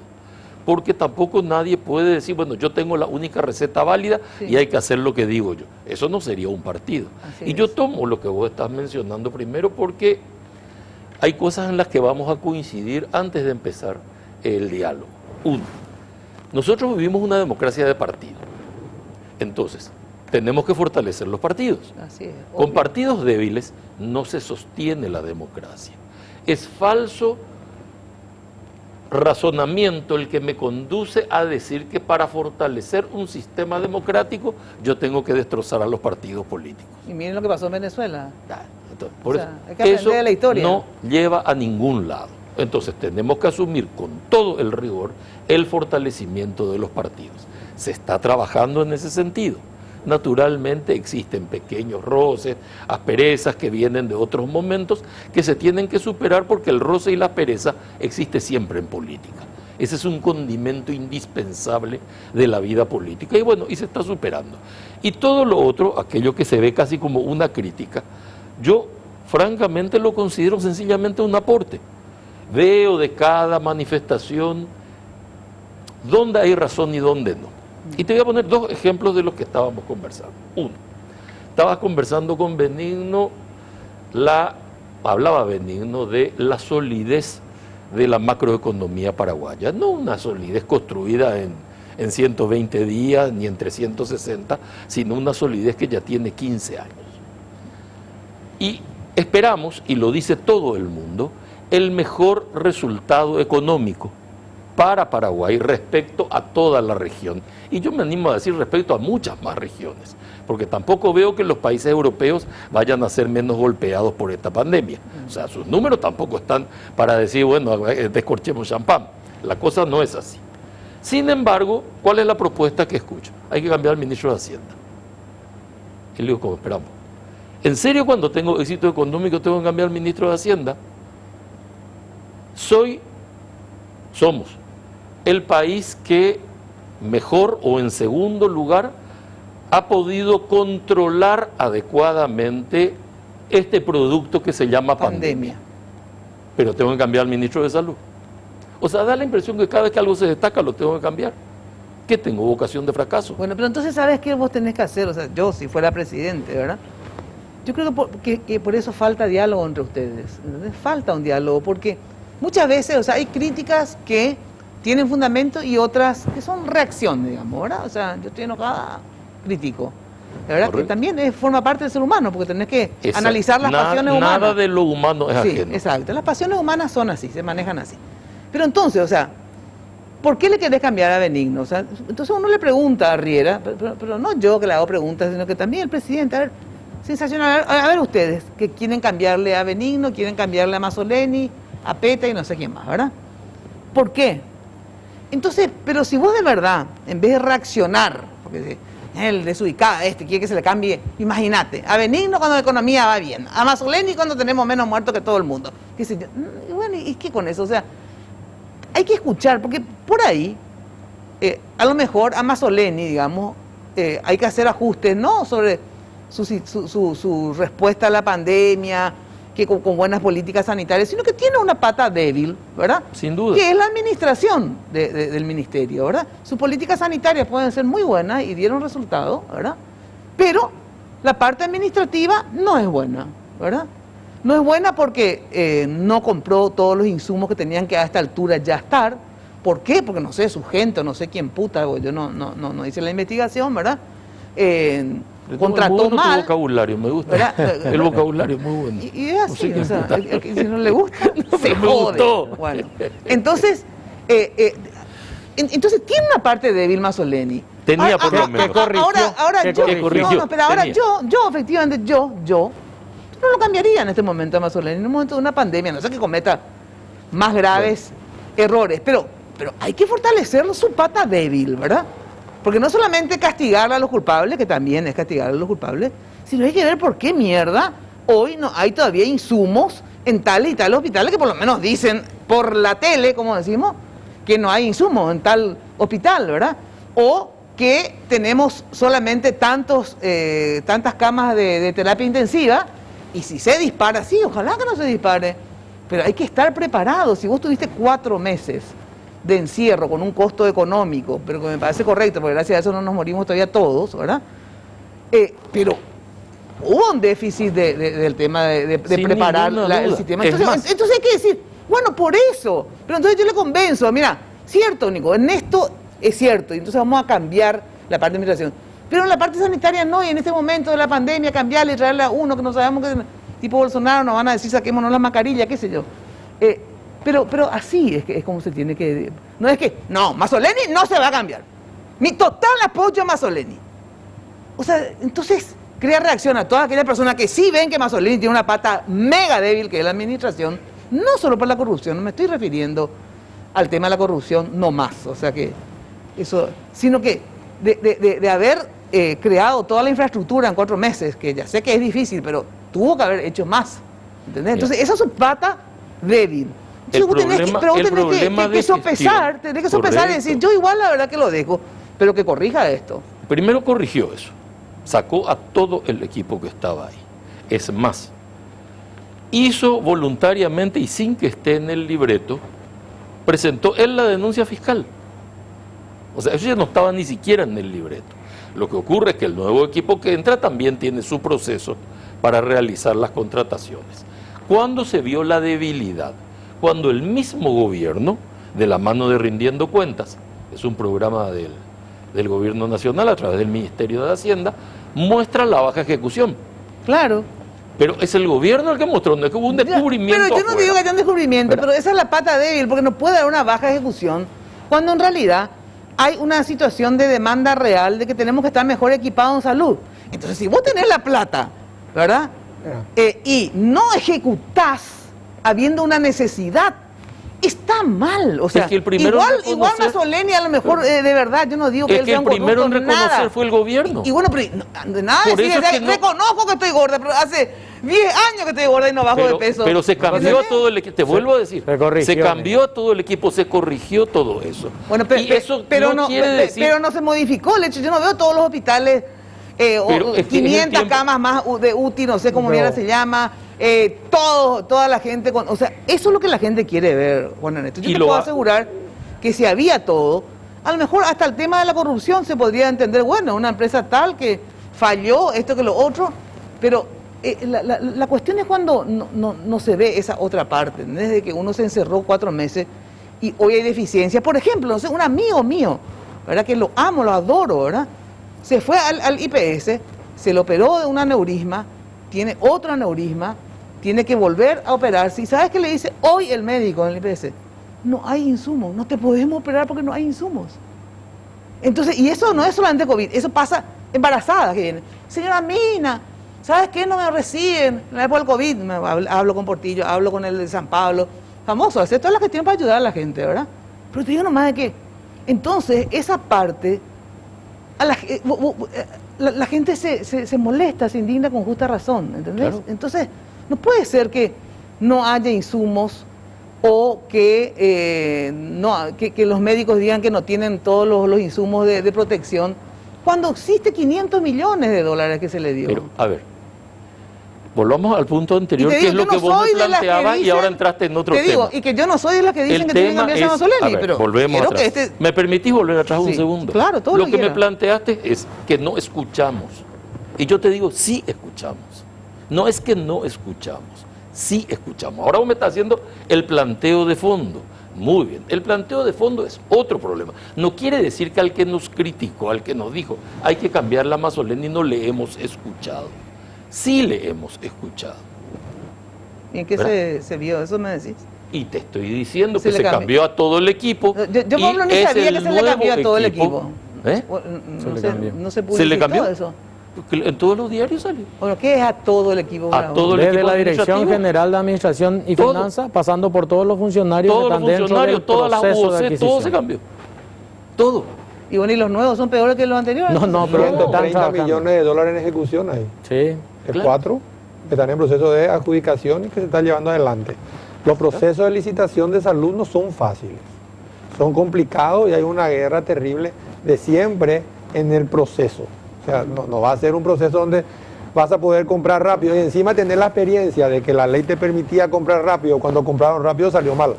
Porque tampoco nadie puede decir, bueno, yo tengo la única receta válida y hay que hacer lo que digo yo. Eso no sería un partido. Y yo tomo lo que vos estás mencionando primero porque hay cosas en las que vamos a coincidir antes de empezar el diálogo. Uno, nosotros vivimos una democracia de partido. Entonces, tenemos que fortalecer los partidos. Así es, con partidos débiles no se sostiene la democracia. Es falso razonamiento el que me conduce a decir que para fortalecer un sistema democrático yo tengo que destrozar a los partidos políticos. Y miren lo que pasó en Venezuela. Entonces, por eso, eso de la historia. No lleva a ningún lado. Entonces tenemos que asumir con todo el rigor el fortalecimiento de los partidos. Se está trabajando en ese sentido. Naturalmente existen pequeños roces, asperezas que vienen de otros momentos que se tienen que superar porque el roce y la aspereza existe siempre en política. Ese es un condimento indispensable de la vida política. Y bueno, y se está superando. Y todo lo otro, aquello que se ve casi como una crítica, yo francamente lo considero sencillamente un aporte. Veo de cada manifestación dónde hay razón y dónde no. Y te voy a poner dos ejemplos de los que estábamos conversando. Uno, estaba conversando con Benigno, hablaba Benigno de la solidez de la macroeconomía paraguaya, no una solidez construida en 120 días ni en 360, sino una solidez que ya tiene 15 años. Y esperamos, y lo dice todo el mundo, el mejor resultado económico para Paraguay respecto a toda la región. Y yo me animo a decir respecto a muchas más regiones, porque tampoco veo que los países europeos vayan a ser menos golpeados por esta pandemia. O sea, sus números tampoco están para decir, bueno, descorchemos champán. La cosa no es así. Sin embargo, ¿cuál es la propuesta que escucho? Hay que cambiar al ministro de Hacienda. Y le digo, ¿cómo esperamos? ¿En serio cuando tengo éxito económico tengo que cambiar al ministro de Hacienda? Somos el país que mejor o en segundo lugar ha podido controlar adecuadamente este producto que se llama pandemia. Pero tengo que cambiar al ministro de Salud. O sea, da la impresión que cada vez que algo se destaca lo tengo que cambiar. ¿Qué tengo? ¿Vocación de fracaso? Bueno, pero entonces, ¿sabes qué vos tenés que hacer? O sea, yo si fuera presidente, ¿verdad? Yo creo que por eso falta diálogo entre ustedes. ¿Entendés? Falta un diálogo, porque muchas veces, o sea, hay críticas que tienen fundamento y otras que son reacción, digamos, ¿verdad? O sea, yo estoy enojada, critico. La verdad que también forma parte del ser humano, porque tenés que analizar las pasiones humanas. Nada de lo humano es ajeno. Sí, exacto. Las pasiones humanas son así, se manejan así. Pero entonces, o sea, ¿por qué le querés cambiar a Benigno? O sea, entonces uno le pregunta a Riera, pero no yo que le hago preguntas, sino que también el presidente. A ver, sensacional. A ver ustedes, que quieren cambiarle a Benigno, quieren cambiarle a Mazzoleni, a Peta y no sé quién más, ¿verdad? ¿Por qué? Entonces, pero si vos de verdad, en vez de reaccionar, porque el desubicado quiere que se le cambie, imagínate, a Benigno cuando la economía va bien, a Mazzoleni cuando tenemos menos muertos que todo el mundo. ¿Qué sé yo? Y bueno, ¿y qué con eso? O sea, hay que escuchar, porque por ahí, a lo mejor a Mazzoleni, digamos, hay que hacer ajustes, no sobre su respuesta a la pandemia, que con buenas políticas sanitarias, sino que tiene una pata débil, ¿verdad? Sin duda. Que es la administración del ministerio, ¿verdad? Sus políticas sanitarias pueden ser muy buenas y dieron resultados, ¿verdad? Pero la parte administrativa no es buena, ¿verdad? No es buena porque no compró todos los insumos que tenían que a esta altura ya estar. ¿Por qué? Porque no sé, su gente, no sé quién puta, yo no hice la investigación, ¿verdad? Contrató mal. El vocabulario, me gusta. ¿Verdad? El vocabulario es muy bueno. Y es así, no sé, o sea, si no le gusta, se jode. Bueno, entonces, entonces tiene una parte débil Mazzoleni. Tenía por lo menos. Ahora yo efectivamente, yo no lo cambiaría en este momento a Mazzoleni, en un momento de una pandemia, no sé que cometa más graves errores, pero hay que fortalecer su pata débil, ¿verdad? Porque no solamente castigar a los culpables, que también es castigar a los culpables, sino hay que ver por qué mierda hoy no hay todavía insumos en tales y tales hospitales que por lo menos dicen por la tele, como decimos, que no hay insumos en tal hospital, ¿verdad? O que tenemos solamente tantas camas de terapia intensiva, y si se dispara, sí, ojalá que no se dispare, pero hay que estar preparados. Si vos tuviste 4 meses de encierro con un costo económico, pero que me parece correcto, porque gracias a eso no nos morimos todavía todos, ¿verdad? Pero hubo un déficit del tema de preparar el sistema. Entonces hay que decir, bueno, por eso, pero entonces yo le convenzo, mira, cierto, Nico, en esto es cierto, y entonces vamos a cambiar la parte de administración. Pero en la parte sanitaria no, y en este momento de la pandemia cambiarle y traerle a uno que no sabemos que tipo Bolsonaro nos van a decir saquémonos la mascarilla, qué sé yo. Pero así es como se tiene que... No es que, no, Mazzoleni no se va a cambiar. Mi total apoyo a Mazzoleni. O sea, entonces crea reacción a todas aquellas personas que sí ven que Mazzoleni tiene una pata mega débil, que es la administración, no solo por la corrupción, no me estoy refiriendo al tema de la corrupción, no más. O sea que eso, sino que de haber creado toda la infraestructura en 4 meses, que ya sé que es difícil, pero tuvo que haber hecho más. ¿Entendés? Entonces, esa es su pata débil. Pero vos tenés que sopesar, tenés que sopesar y decir, yo igual la verdad que lo dejo, pero que corrija esto. Primero corrigió eso, sacó a todo el equipo que estaba ahí. Es más, hizo voluntariamente y sin que esté en el libreto, presentó él la denuncia fiscal. O sea, eso ya no estaba ni siquiera en el libreto. Lo que ocurre es que el nuevo equipo que entra también tiene su proceso para realizar las contrataciones. ¿Cuándo se vio la debilidad? Cuando el mismo gobierno, de la mano de Rindiendo Cuentas, es un programa del gobierno nacional a través del Ministerio de Hacienda, muestra la baja ejecución. Claro. Pero es el gobierno el que mostró, no es que hubo un descubrimiento. Pero yo no digo que haya un descubrimiento, pero esa es la pata débil, porque no puede haber una baja ejecución, cuando en realidad hay una situación de demanda real de que tenemos que estar mejor equipados en salud. Entonces, si vos tenés la plata, ¿verdad? Y no ejecutás habiendo una necesidad, está mal. O sea, es que el primero igual Mazzoleni a lo mejor, de verdad, yo no digo que él sea un corrupto, el primero en reconocer nada. Fue el gobierno. Y bueno, pero de nada decir, reconozco que estoy gorda, pero hace 10 años que estoy gorda y no bajo de peso. Pero se cambió a todo el equipo, te vuelvo a decir, se cambió a todo el equipo, se corrigió todo eso. Bueno, pero no se modificó el hecho. Yo no veo todos los hospitales, 500 camas más de UTI, no sé cómo se llama, toda la gente, o sea, eso es lo que la gente quiere ver, Juan Ernesto. Yo te puedo asegurar que si había todo, a lo mejor hasta el tema de la corrupción se podría entender, bueno, una empresa tal que falló, esto que lo otro, pero la cuestión es cuando no se ve esa otra parte, desde que uno se encerró 4 meses y hoy hay deficiencia. Por ejemplo, no sé, un amigo mío, ¿verdad? Que lo amo, lo adoro, ¿verdad? Se fue al IPS, se lo operó de un aneurisma, tiene otro aneurisma, tiene que volver a operarse. ¿Y sabes qué le dice hoy el médico en el IPS? No hay insumos, no te podemos operar porque no hay insumos. Entonces, y eso no es solamente COVID, eso pasa embarazadas que vienen. Señora Mina, ¿sabes qué? No me reciben. En la época del COVID, hablo con Portillo, hablo con el de San Pablo, famoso, hacer todas las gestiones para ayudar a la gente, ¿verdad? Pero te digo nomás de que, entonces, esa parte, la gente se molesta, se indigna con justa razón, ¿entendés? Claro. Entonces, no puede ser que no haya insumos o que los médicos digan que no tienen todos los insumos de protección, cuando existe 500 millones de dólares que se le dio. Pero, a ver, volvamos al punto anterior, que es lo que vos me planteabas y ahora entraste en otro tema. Te digo, y que yo no soy de las que dicen que tienen que cambiarse a Mazzoleni, pero volvemos atrás. ¿Me permitís volver atrás un segundo? Claro, todo lo que me planteaste es que no escuchamos. Y yo te digo, sí escuchamos. No es que no escuchamos, sí escuchamos. Ahora vos me estás haciendo el planteo de fondo. Muy bien, el planteo de fondo es otro problema. No quiere decir que al que nos criticó, al que nos dijo, hay que cambiar la Mazzoleni, no le hemos escuchado. Sí le hemos escuchado. ¿Y en qué se vio? ¿Eso me decís? Y te estoy diciendo que se cambió a todo el equipo. Yo Pablo, ni sabía que se le cambió a todo el equipo. No se publicitó eso. En todos los diarios salió. Bueno, ¿qué es a todo el equipo? A todo el equipo. Desde la Dirección General de Administración y Finanzas, pasando por todos los funcionarios que están dentro del proceso de adquisición. Todo se cambió. Todo. Y bueno, ¿y los nuevos son peores que los anteriores? No, pero 130 millones de dólares en ejecución ahí. Sí. Claro. 4 que están en proceso de adjudicación y que se están llevando adelante. Los procesos de licitación de salud no son fáciles. Son complicados y hay una guerra terrible de siempre en el proceso. O sea, no va a ser un proceso donde vas a poder comprar rápido y encima tener la experiencia de que la ley te permitía comprar rápido, cuando compraron rápido salió mal.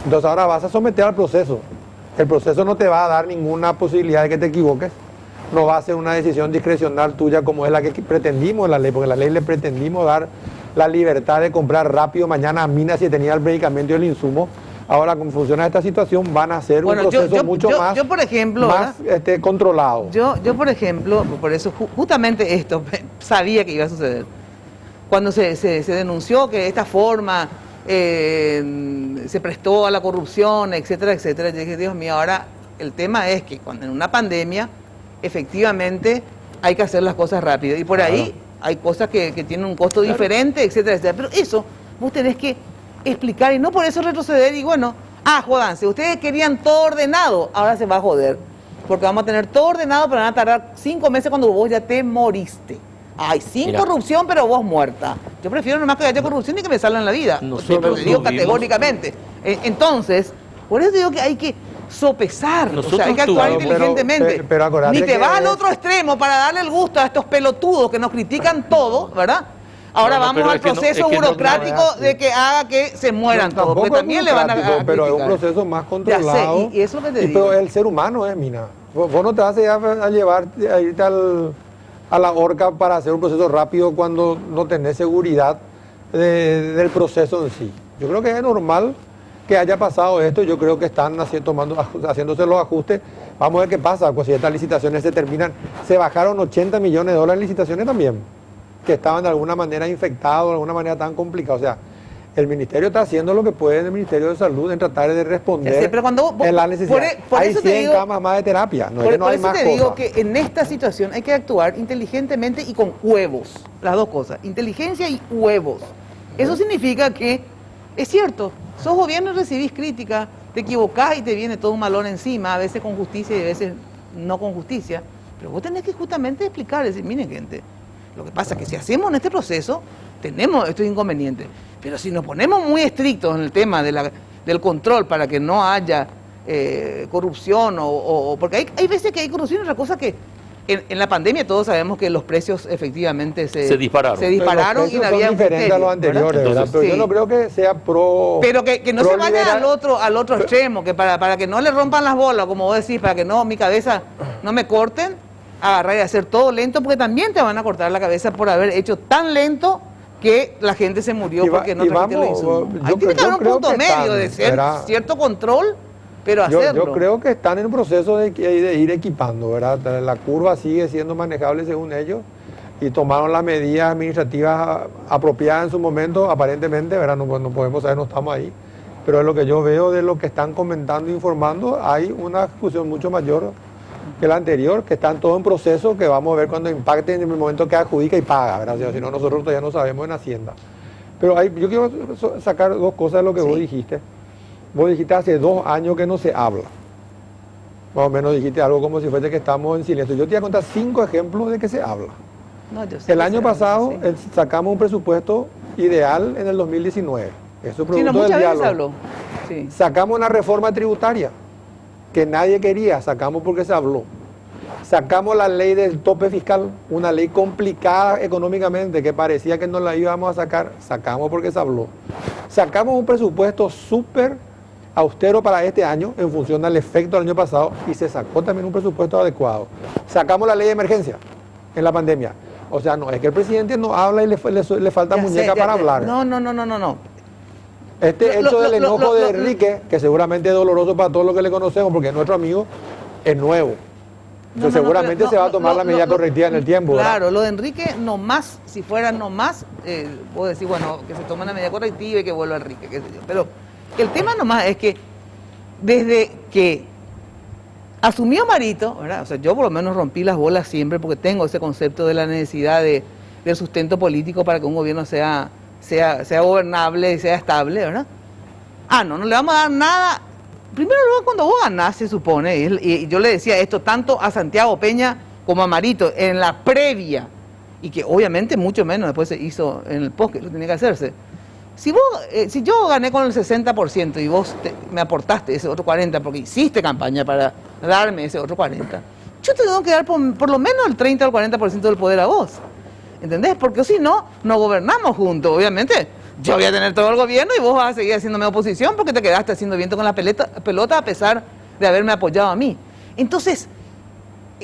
Entonces ahora vas a someter al proceso. El proceso no te va a dar ninguna posibilidad de que te equivoques. No va a ser una decisión discrecional tuya como es la que pretendimos en la ley, porque en la ley le pretendimos dar la libertad de comprar rápido mañana a Mina si tenía el medicamento y el insumo. Ahora, como funciona esta situación, van a hacer un proceso mucho más, por ejemplo, más controlado. Yo, por ejemplo, por eso justamente esto sabía que iba a suceder. Cuando se denunció que de esta forma se prestó a la corrupción, etcétera, etcétera, yo dije, Dios mío, ahora el tema es que cuando en una pandemia, efectivamente, hay que hacer las cosas rápido. Y por ahí hay cosas que tienen un costo diferente, etcétera, etcétera. Pero eso vos tenés que explicar y no por eso retroceder y bueno, jódanse, ustedes querían todo ordenado, ahora se va a joder, porque vamos a tener todo ordenado, pero van a tardar 5 meses cuando vos ya te moriste. Ay, sin corrupción, pero vos muerta. Yo prefiero nomás que haya corrupción y que me salga en la vida. Te lo digo categóricamente. Entonces, por eso digo que hay que sopesar, Nosotros hay que actuar actuamos, inteligentemente. pero acordate Ni te que vas al otro extremo para darle el gusto a estos pelotudos que nos critican todo, ¿verdad? Ahora No, vamos pero al es que no- proceso es que no- burocrático no, de que haga que se mueran todos, Tampoco porque es también le van a burocrático, pero es un criticar. proceso más Ya controlado. sé, y eso es lo que te digo. Pero el ser humano es, Mina. Vos no te vas a llevar, a irte a la horca para hacer un proceso rápido cuando no tenés seguridad del proceso en sí. Yo creo que es normal que haya pasado esto. Yo creo que están haciéndose los ajustes. Vamos a ver qué pasa, pues si estas licitaciones se terminan. Se bajaron 80 millones de dólares en licitaciones también, que estaban de alguna manera infectados, de alguna manera tan complicados. O sea, el Ministerio está haciendo lo que puede en el Ministerio de Salud en tratar de responder Ya sé, pero cuando vos- en la necesidad. por Hay eso te 100 digo- camas más de terapia, no es Por, que no por hay eso más te digo cosas. que en esta situación hay que actuar inteligentemente y con huevos, las dos cosas, inteligencia y huevos. Eso significa que, es cierto, sos gobierno y recibís crítica, te equivocás y te viene todo un malón encima, a veces con justicia y a veces no con justicia, pero vos tenés que justamente explicar, decir, miren gente, lo que pasa es que si hacemos en este proceso, tenemos estos inconvenientes, pero si nos ponemos muy estrictos en el tema del control para que no haya corrupción, porque hay veces que hay corrupción y otra cosa que en la pandemia todos sabemos que los precios efectivamente se dispararon. se dispararon Los y no precios había son diferentes a los anteriores, ¿verdad? Entonces, Pero sí. yo no creo que sea pero que no pro se vaya liberal. al otro extremo, que para que no le rompan las bolas, como vos decís, para que no mi cabeza no me corten, agarrar y hacer todo lento, porque también te van a cortar la cabeza por haber hecho tan lento que la gente se murió Y va- porque no y trajiste los vamos, insumos. yo Ahí tiene que creo- haber un yo punto creo que medio están, de ser ¿verdad? cierto control, pero hacerlo. Yo creo que están en un proceso de ir equipando, ¿verdad? La curva sigue siendo manejable según ellos y tomaron las medidas administrativas apropiadas en su momento, aparentemente, ¿verdad? No podemos saber, no estamos ahí, pero es lo que yo veo de lo que están comentando e informando, hay una ejecución mucho mayor que la anterior, que están todos en proceso, que vamos a ver cuando impacte en el momento que adjudica y paga, ¿verdad? O sea, si no, nosotros todavía no sabemos en Hacienda. Pero yo quiero sacar dos cosas de lo que vos dijiste. Vos dijiste hace 2 años que no se habla. Más o menos dijiste algo como si fuese que estamos en silencio. Yo te voy a contar 5 ejemplos de que se habla. No, yo sé El que año se pasado habla, sí. sacamos un presupuesto ideal en el 2019. Eso es Sí, producto no, del muchas veces diálogo. habló. Sí. Sacamos una reforma tributaria que nadie quería, sacamos porque se habló. Sacamos la ley del tope fiscal, una ley complicada económicamente que parecía que no la íbamos a sacar, sacamos porque se habló. Sacamos un presupuesto súper austero para este año en función del efecto del año pasado y se sacó también un presupuesto adecuado. Sacamos la ley de emergencia en la pandemia. O sea, no es que el presidente no habla y le falta Ya sé, muñeca ya para sé. hablar. No. Este Lo- hecho lo- del lo- enojo lo- de lo- Enrique, que seguramente es doloroso para todos los que le conocemos, porque es nuestro amigo, es nuevo. Entonces, seguramente pero se va a tomar la medida correctiva en el tiempo. ¿verdad? Claro, lo de Enrique nomás, si fuera nomás, puedo decir, bueno, que se tome una medida correctiva y que vuelva Enrique, qué sé yo. Pero el tema nomás es que desde que asumió Marito, ¿verdad? O sea, yo por lo menos rompí las bolas siempre porque tengo ese concepto de la necesidad del sustento político para que un gobierno sea gobernable y sea estable, ¿verdad? No le vamos a dar nada. Primero luego cuando vos ganás, se supone, y yo le decía esto tanto a Santiago Peña como a Marito en la previa, y que obviamente mucho menos después se hizo en el post, que lo tenía que hacerse. Si yo gané con el 60% y vos me aportaste ese otro 40% porque hiciste campaña para darme ese otro 40%, yo te tengo que dar por lo menos el 30 o el 40% del poder a vos. ¿Entendés? Porque si no, no gobernamos juntos, obviamente. Yo voy a tener todo el gobierno y vos vas a seguir haciéndome oposición porque te quedaste haciendo viento con la pelota a pesar de haberme apoyado a mí. Entonces,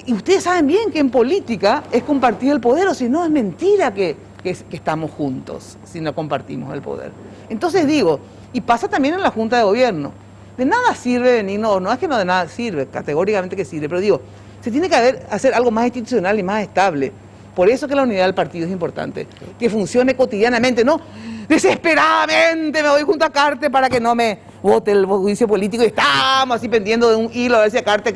y ustedes saben bien que en política es compartir el poder, o si no es mentira que estamos juntos si no compartimos el poder. Entonces digo, y pasa también en la Junta de Gobierno, de nada sirve venir, no es que no de nada sirve, categóricamente que sirve, pero digo, se tiene que hacer algo más institucional y más estable. Por eso que la unidad del partido es importante, que funcione cotidianamente, no desesperadamente me voy junto a Carte para que no me vote el juicio político y estamos así pendiendo de un hilo a ver si a Carte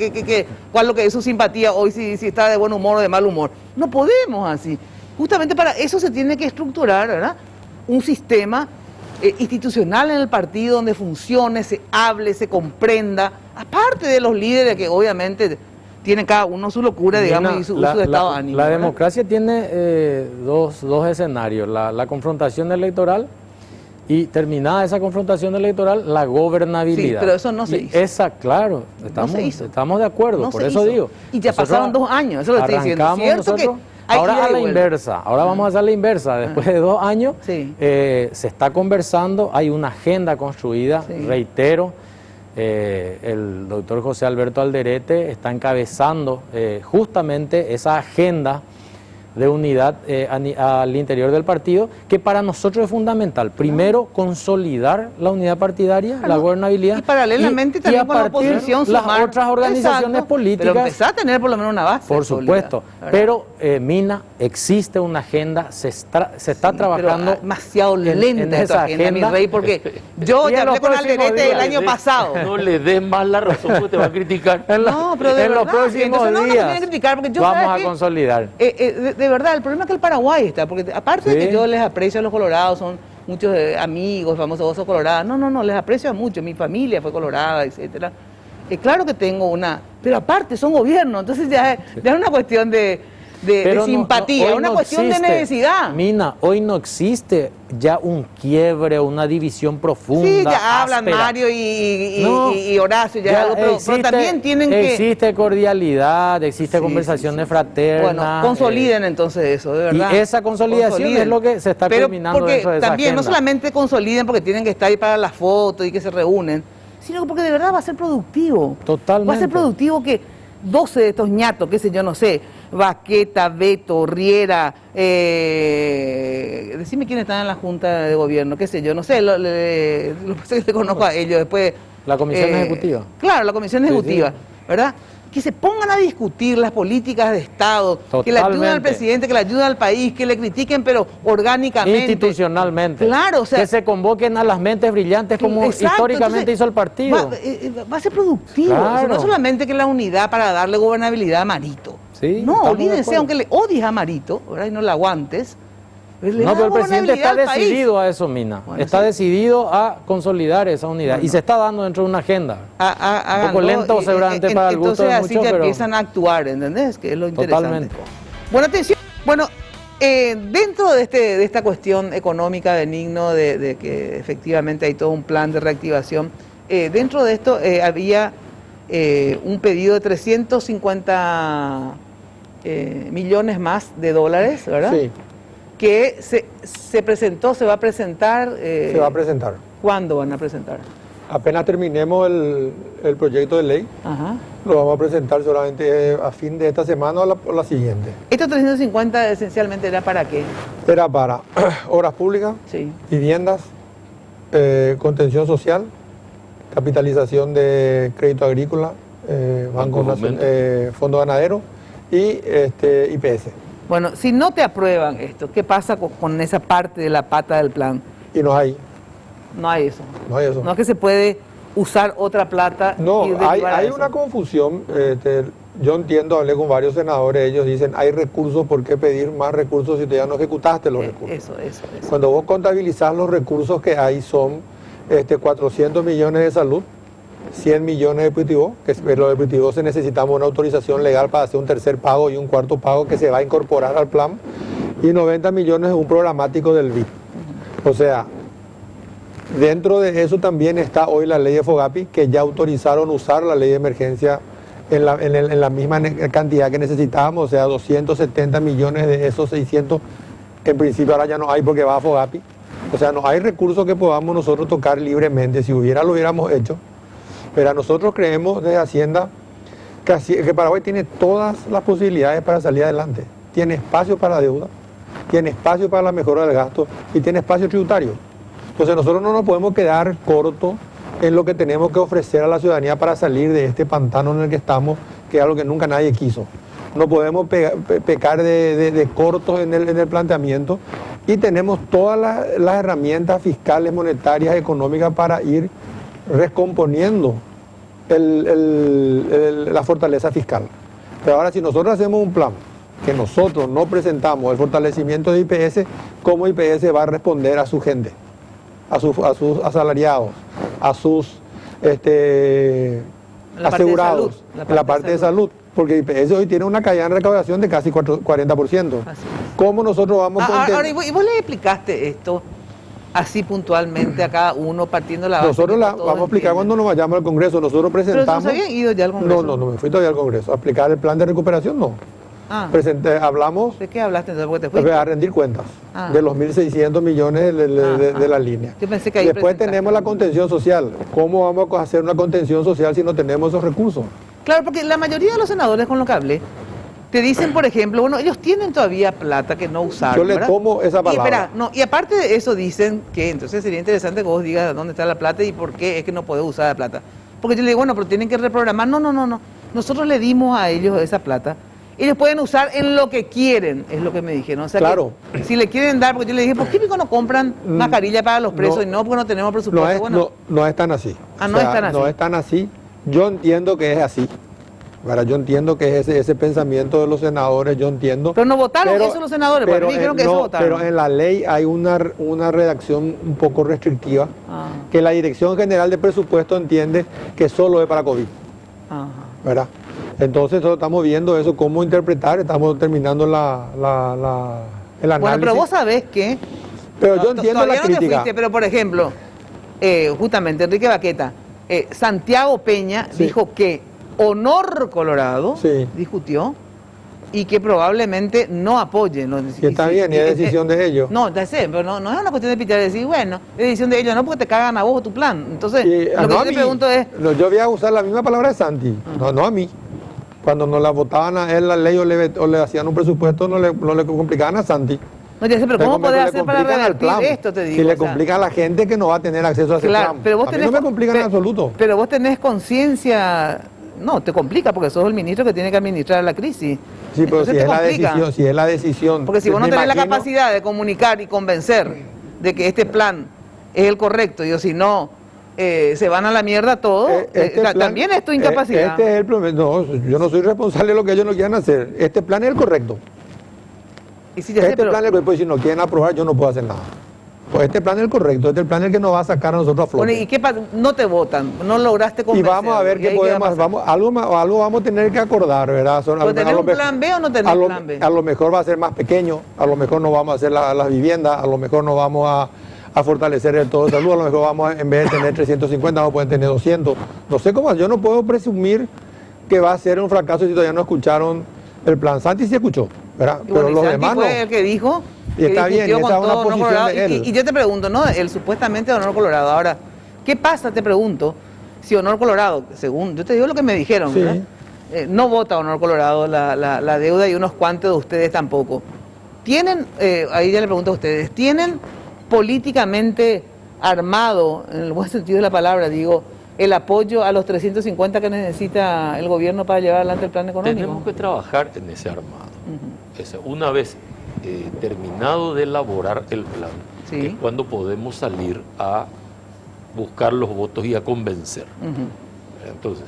cuál es lo que es su simpatía hoy, si está de buen humor o de mal humor. No podemos así. Justamente para eso se tiene que estructurar, ¿verdad? Un sistema institucional en el partido donde funcione, se hable, se comprenda, aparte de los líderes que obviamente tienen cada uno su locura, digamos, y su estado de ánimo. La ¿verdad? democracia tiene dos escenarios, la confrontación electoral Y terminada esa confrontación electoral, la gobernabilidad. Sí, pero eso no se hizo. Claro, estamos de acuerdo, por eso digo. Y ya pasaron 2 años, eso lo estoy diciendo. ¿Cierto que ahora a la inversa, ahora vamos a hacer la inversa. Después de 2 años se está conversando, hay una agenda construida, reitero. El doctor José Alberto Alderete está encabezando justamente esa agenda de unidad al interior del partido, que para nosotros es fundamental. Primero, consolidar la unidad partidaria, la gobernabilidad. Y paralelamente también con la oposición las otras organizaciones políticas. Pero empezar a tener por lo menos una base. Por supuesto. Pero, Mina, existe una agenda, se está trabajando demasiado lenta en esa agenda, mi rey, porque yo ya hablé con Alderete el año pasado. No le des más la razón porque te va a criticar. No, pero de en verdad, los próximos días criticar porque yo vamos a consolidar. De verdad, el problema es que el Paraguay está, porque aparte de que yo les aprecio a los colorados, son muchos amigos, famosos colorados, no, les aprecio mucho, mi familia fue colorada, etcétera. Claro que tengo pero aparte son gobiernos, entonces ya es una cuestión de simpatía, es una cuestión de necesidad. Mina, hoy no existe ya un quiebre, una división profunda. Sí, ya hablan Mario y Horacio, pero también tienen que... Existe cordialidad, existe conversaciones fraternas. Bueno, consoliden entonces eso, de verdad. Y esa consolidación es lo que se está culminando dentro de esa también agenda. No solamente consoliden porque tienen que estar ahí para las fotos y que se reúnen, sino porque de verdad va a ser productivo. Totalmente. Va a ser productivo que 12 de estos ñatos, qué sé yo, no sé, Baqueta, Beto, Riera, decime quiénes están en la Junta de Gobierno, qué sé yo, no sé, lo que le conozco a ellos después. La Comisión Ejecutiva. Claro, la Comisión Ejecutiva, ¿verdad? Que se pongan a discutir las políticas de Estado, que le ayuden al presidente, que le ayuden al país, que le critiquen, pero orgánicamente. Institucionalmente. Claro, o sea. Que se convoquen a las mentes brillantes como históricamente hizo el partido. Va a ser productivo. Claro. O sea, no solamente que la unidad para darle gobernabilidad a Marito. Sí, no, olvídense, aunque le odies a Marito, ¿verdad? Y no le aguantes. No, pero el presidente está decidido a eso, Mina. Bueno, está decidido a consolidar esa unidad. Y se está dando dentro de una agenda. Un poco lento seguramente para el gusto de muchos, entonces así ya pero empiezan a actuar, ¿entendés? Que es lo interesante. Totalmente. Bueno, atención. Bueno, dentro de esta cuestión económica benigno, de que efectivamente hay todo un plan de reactivación, dentro de esto había un pedido de 350 millones más de dólares, ¿verdad? Sí. Que se presentó, se va a presentar. Se va a presentar. ¿Cuándo van a presentar? Apenas terminemos el proyecto de ley, lo vamos a presentar solamente a fin de esta semana o la siguiente. ¿Estos 350 esencialmente era para qué? Era para obras públicas, viviendas, contención social, capitalización de crédito agrícola, fondo ganadero y IPS. Bueno, si no te aprueban esto, ¿qué pasa con esa parte de la pata del plan? Y no hay. No hay eso. No hay eso. No es que se puede usar otra plata. No, hay una confusión. Yo entiendo, hablé con varios senadores, ellos dicen, hay recursos, ¿por qué pedir más recursos si todavía no ejecutaste los recursos? Eso. Cuando vos contabilizás los recursos que hay son 400 millones de salud, 100 millones de PTO, que lo de PTO se necesitamos una autorización legal para hacer un tercer pago y un cuarto pago que se va a incorporar al plan, y 90 millones de un programático del BID. O sea, dentro de eso también está hoy la ley de FOGAPI, que ya autorizaron usar la ley de emergencia en la misma cantidad que necesitábamos, o sea, 270 millones de esos 600, en principio ahora ya no hay porque va a FOGAPI. O sea, no hay recursos que podamos nosotros tocar libremente, si lo hubiéramos hecho. Pero nosotros creemos desde Hacienda que Paraguay tiene todas las posibilidades para salir adelante. Tiene espacio para la deuda, tiene espacio para la mejora del gasto y tiene espacio tributario. Entonces nosotros no nos podemos quedar cortos en lo que tenemos que ofrecer a la ciudadanía para salir de este pantano en el que estamos, que es algo que nunca nadie quiso. No podemos pecar de cortos en el planteamiento, y tenemos todas las herramientas fiscales, monetarias, económicas para ir descomponiendo la fortaleza fiscal. Pero ahora, si nosotros hacemos un plan que nosotros no presentamos el fortalecimiento de IPS, ¿cómo IPS va a responder a su gente, a sus asalariados, a sus asegurados en la parte de salud? Porque IPS hoy tiene una caída en recaudación de casi 40%. ¿Cómo nosotros vamos a ahora, y vos le explicaste esto así puntualmente a cada uno, partiendo la base? Nosotros vamos a explicar cuando nos vayamos al Congreso. Nosotros presentamos... ¿Pero no se habían ido ya al Congreso? No me fui todavía al Congreso. A explicar el plan de recuperación, no. Hablamos... ¿De qué hablaste entonces? ¿Porque te fuiste? A rendir cuentas de los 1.600 millones de la línea. Yo pensé que ahí después tenemos la contención social. ¿Cómo vamos a hacer una contención social si no tenemos esos recursos? Claro, porque la mayoría de los senadores con lo que hablé te dicen, por ejemplo, bueno, ellos tienen todavía plata que no usaron. Yo le tomo esa palabra. Y aparte de eso dicen que entonces sería interesante que vos digas dónde está la plata y por qué es que no podés usar la plata. Porque yo le digo, bueno, pero tienen que reprogramar. No. Nosotros le dimos a ellos esa plata. Ellos pueden usar en lo que quieren, es lo que me dijeron. O sea, claro. Que si le quieren dar, porque yo le dije, ¿por qué no compran mascarilla para los presos? No, porque no tenemos presupuesto. No es tan así. No es tan así. No es tan así. Yo entiendo que es así. Ahora, yo entiendo que es ese pensamiento de los senadores, yo entiendo. Pero no votaron eso los senadores, pero dijeron que eso votaron. Pero en la ley hay una redacción un poco restrictiva, que la Dirección General de Presupuesto entiende que solo es para COVID. ¿Verdad? Entonces nosotros estamos viendo eso, cómo interpretar, estamos terminando el análisis. Bueno, pero vos sabés que... Pero yo entiendo la crítica. No te fuiste, pero por ejemplo, justamente Enrique Baqueta, Santiago Peña dijo que Honor Colorado discutió y que probablemente no apoyen. Que está bien, y es decisión de ellos. No, ya sé, pero no es una cuestión de pitar y decir, bueno, es decisión de ellos, no porque te cagan a vos tu plan. Entonces, lo que yo te pregunto es... yo voy a usar la misma palabra de Santi, no a mí. Cuando nos la votaban a él la ley o le hacían un presupuesto, no le complicaban a Santi. No, ya sé, pero ¿cómo podés hacer para revertir esto, te digo? Si le complica a la gente que no va a tener acceso a ese plan. Pero vos a mí no me complica en absoluto. Pero vos tenés conciencia... No, te complica porque sos el ministro que tiene que administrar la crisis. Sí, pero si es la decisión... Porque si vos no tenés la capacidad de comunicar y convencer de que este plan es el correcto, y si no, se van a la mierda todos, también es tu incapacidad. Este es el problema. No, yo no soy responsable de lo que ellos no quieran hacer. Este plan es el correcto. Y si plan es el correcto, si no quieren aprobar, yo no puedo hacer nada. Pues este plan es el correcto, este es el plan el que nos va a sacar a nosotros a flote. Bueno, ¿y qué pasa? No te votan, no lograste convencer. Y vamos a ver qué podemos hacer. Algo vamos a tener que acordar, ¿verdad? ¿Tenés un plan B o no tenés plan B? A lo mejor va a ser más pequeño, a lo mejor no vamos a hacer las viviendas, a lo mejor no vamos a fortalecer el todo de salud, a lo mejor vamos en vez de tener 350, vamos a poder tener 200. No sé cómo, yo no puedo presumir que va a ser un fracaso si todavía no escucharon el plan. Santi sí escuchó, ¿verdad? Pero los demás no. Fue el que dijo... Y está bien, esa es una posición de él. Y yo te pregunto, ¿no? El supuestamente Honor Colorado. Ahora, ¿qué pasa, te pregunto, si Honor Colorado, según, yo te digo lo que me dijeron, ¿verdad? No vota Honor Colorado la deuda y unos cuantos de ustedes tampoco. ¿Tienen, ahí ya le pregunto a ustedes, ¿tienen políticamente armado, en el buen sentido de la palabra, digo, el apoyo a los 350 que necesita el gobierno para llevar adelante el plan económico? Tenemos que trabajar en ese armado. Una vez terminado de elaborar el plan, es cuando podemos salir a buscar los votos y a convencer. Entonces,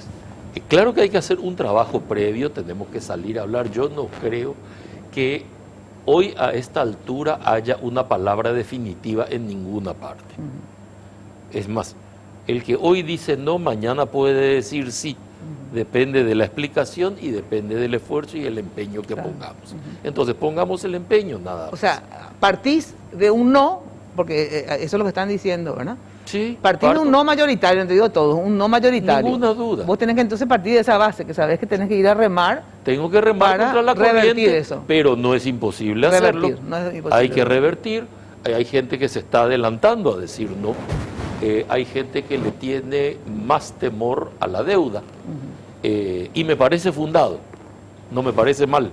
claro que hay que hacer un trabajo previo, tenemos que salir a hablar. Yo no creo que hoy a esta altura haya una palabra definitiva en ninguna parte. Es más, el que hoy dice no, mañana puede decir sí. Depende de la explicación y depende del esfuerzo y el empeño que pongamos. Entonces, pongamos el empeño, nada más. O sea, partís de un no, porque eso es lo que están diciendo, ¿verdad? Sí. Partís de un no mayoritario, te digo todo, un no mayoritario. Ninguna duda. Vos tenés que entonces partir de esa base, que sabés que tenés que ir a remar. Tengo que remar contra la corriente, eso. Pero no es imposible hacerlo. No es imposible. Hay que revertir. Hay gente que se está adelantando a decir no. Hay gente que le tiene más temor a la deuda. Y me parece fundado, no me parece mal,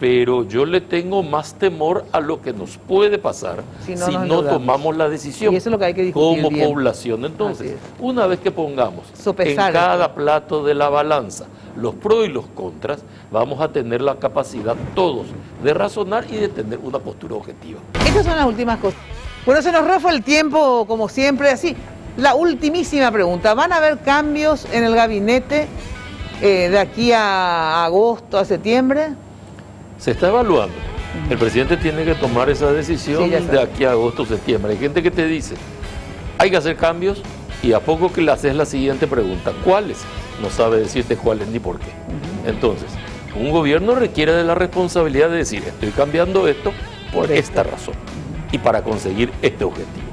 pero yo le tengo más temor a lo que nos puede pasar si no tomamos la decisión. Y eso es lo que hay que discutir como población. Entonces, una vez que pongamos en cada plato de la balanza los pros y los contras, vamos a tener la capacidad todos de razonar y de tener una postura objetiva. Estas son las últimas cosas. Bueno, se nos refue el tiempo, como siempre, así. La ultimísima pregunta, ¿van a haber cambios en el gabinete de aquí a agosto, a septiembre? Se está evaluando. El presidente tiene que tomar esa decisión de aquí a agosto, septiembre. Hay gente que te dice, hay que hacer cambios, y a poco que le haces la siguiente pregunta, ¿cuáles? No sabe decirte cuáles ni por qué. Entonces, un gobierno requiere de la responsabilidad de decir, estoy cambiando esto por esta razón. y para conseguir este objetivo.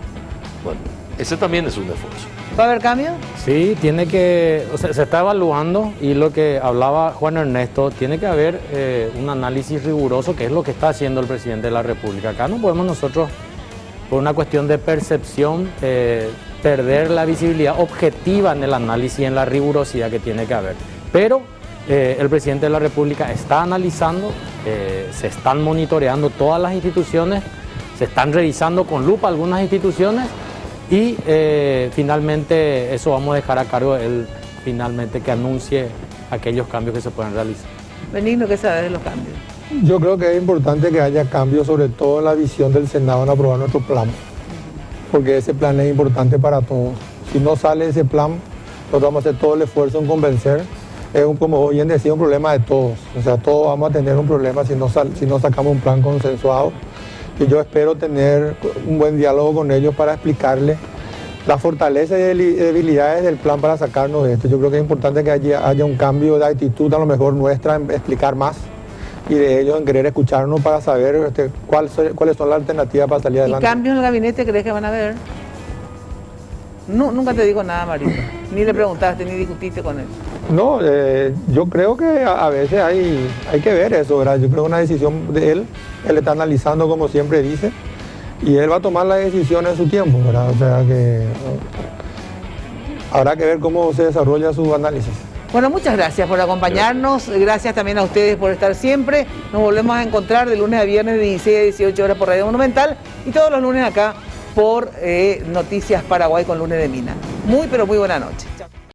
Bueno, ese también es un esfuerzo. ¿Va a haber cambio? Sí, tiene que, o sea, se está evaluando y lo que hablaba Juan Ernesto, tiene que haber un análisis riguroso, que es lo que está haciendo el presidente de la República. Acá no podemos nosotros, por una cuestión de percepción, perder la visibilidad objetiva en el análisis y en la rigurosidad que tiene que haber. Pero el presidente de la República está analizando, se están monitoreando todas las instituciones, se están revisando con lupa algunas instituciones y finalmente eso vamos a dejar a cargo de él, finalmente que anuncie aquellos cambios que se puedan realizar. Benigno, ¿qué sabes de los cambios? Yo creo que es importante que haya cambios, sobre todo en la visión del Senado en aprobar nuestro plan, porque ese plan es importante para todos. Si no sale ese plan, nosotros vamos a hacer todo el esfuerzo en convencer. Es como bien decía, un problema de todos. O sea, todos vamos a tener un problema si no sacamos un plan consensuado. Y yo espero tener un buen diálogo con ellos para explicarles las fortalezas y debilidades del plan para sacarnos de esto. Yo creo que es importante que haya un cambio de actitud, a lo mejor nuestra, en explicar más, y de ellos en querer escucharnos para saber cuáles son las alternativas para salir adelante. ¿Y cambios en el gabinete crees que van a haber? No, nunca te digo nada, Marito. Ni le preguntaste, ni discutiste con él. No, yo creo que a veces hay que ver eso, ¿verdad? Yo creo que una decisión de él está analizando como siempre dice, y él va a tomar la decisión en su tiempo, ¿verdad? O sea que habrá que ver cómo se desarrolla su análisis. Bueno, muchas gracias por acompañarnos, gracias también a ustedes por estar siempre. Nos volvemos a encontrar de lunes a viernes de 16 a 18 horas por Radio Monumental y todos los lunes acá por Noticias Paraguay con Lunes de Mina. Muy, pero muy buena noche. Chao.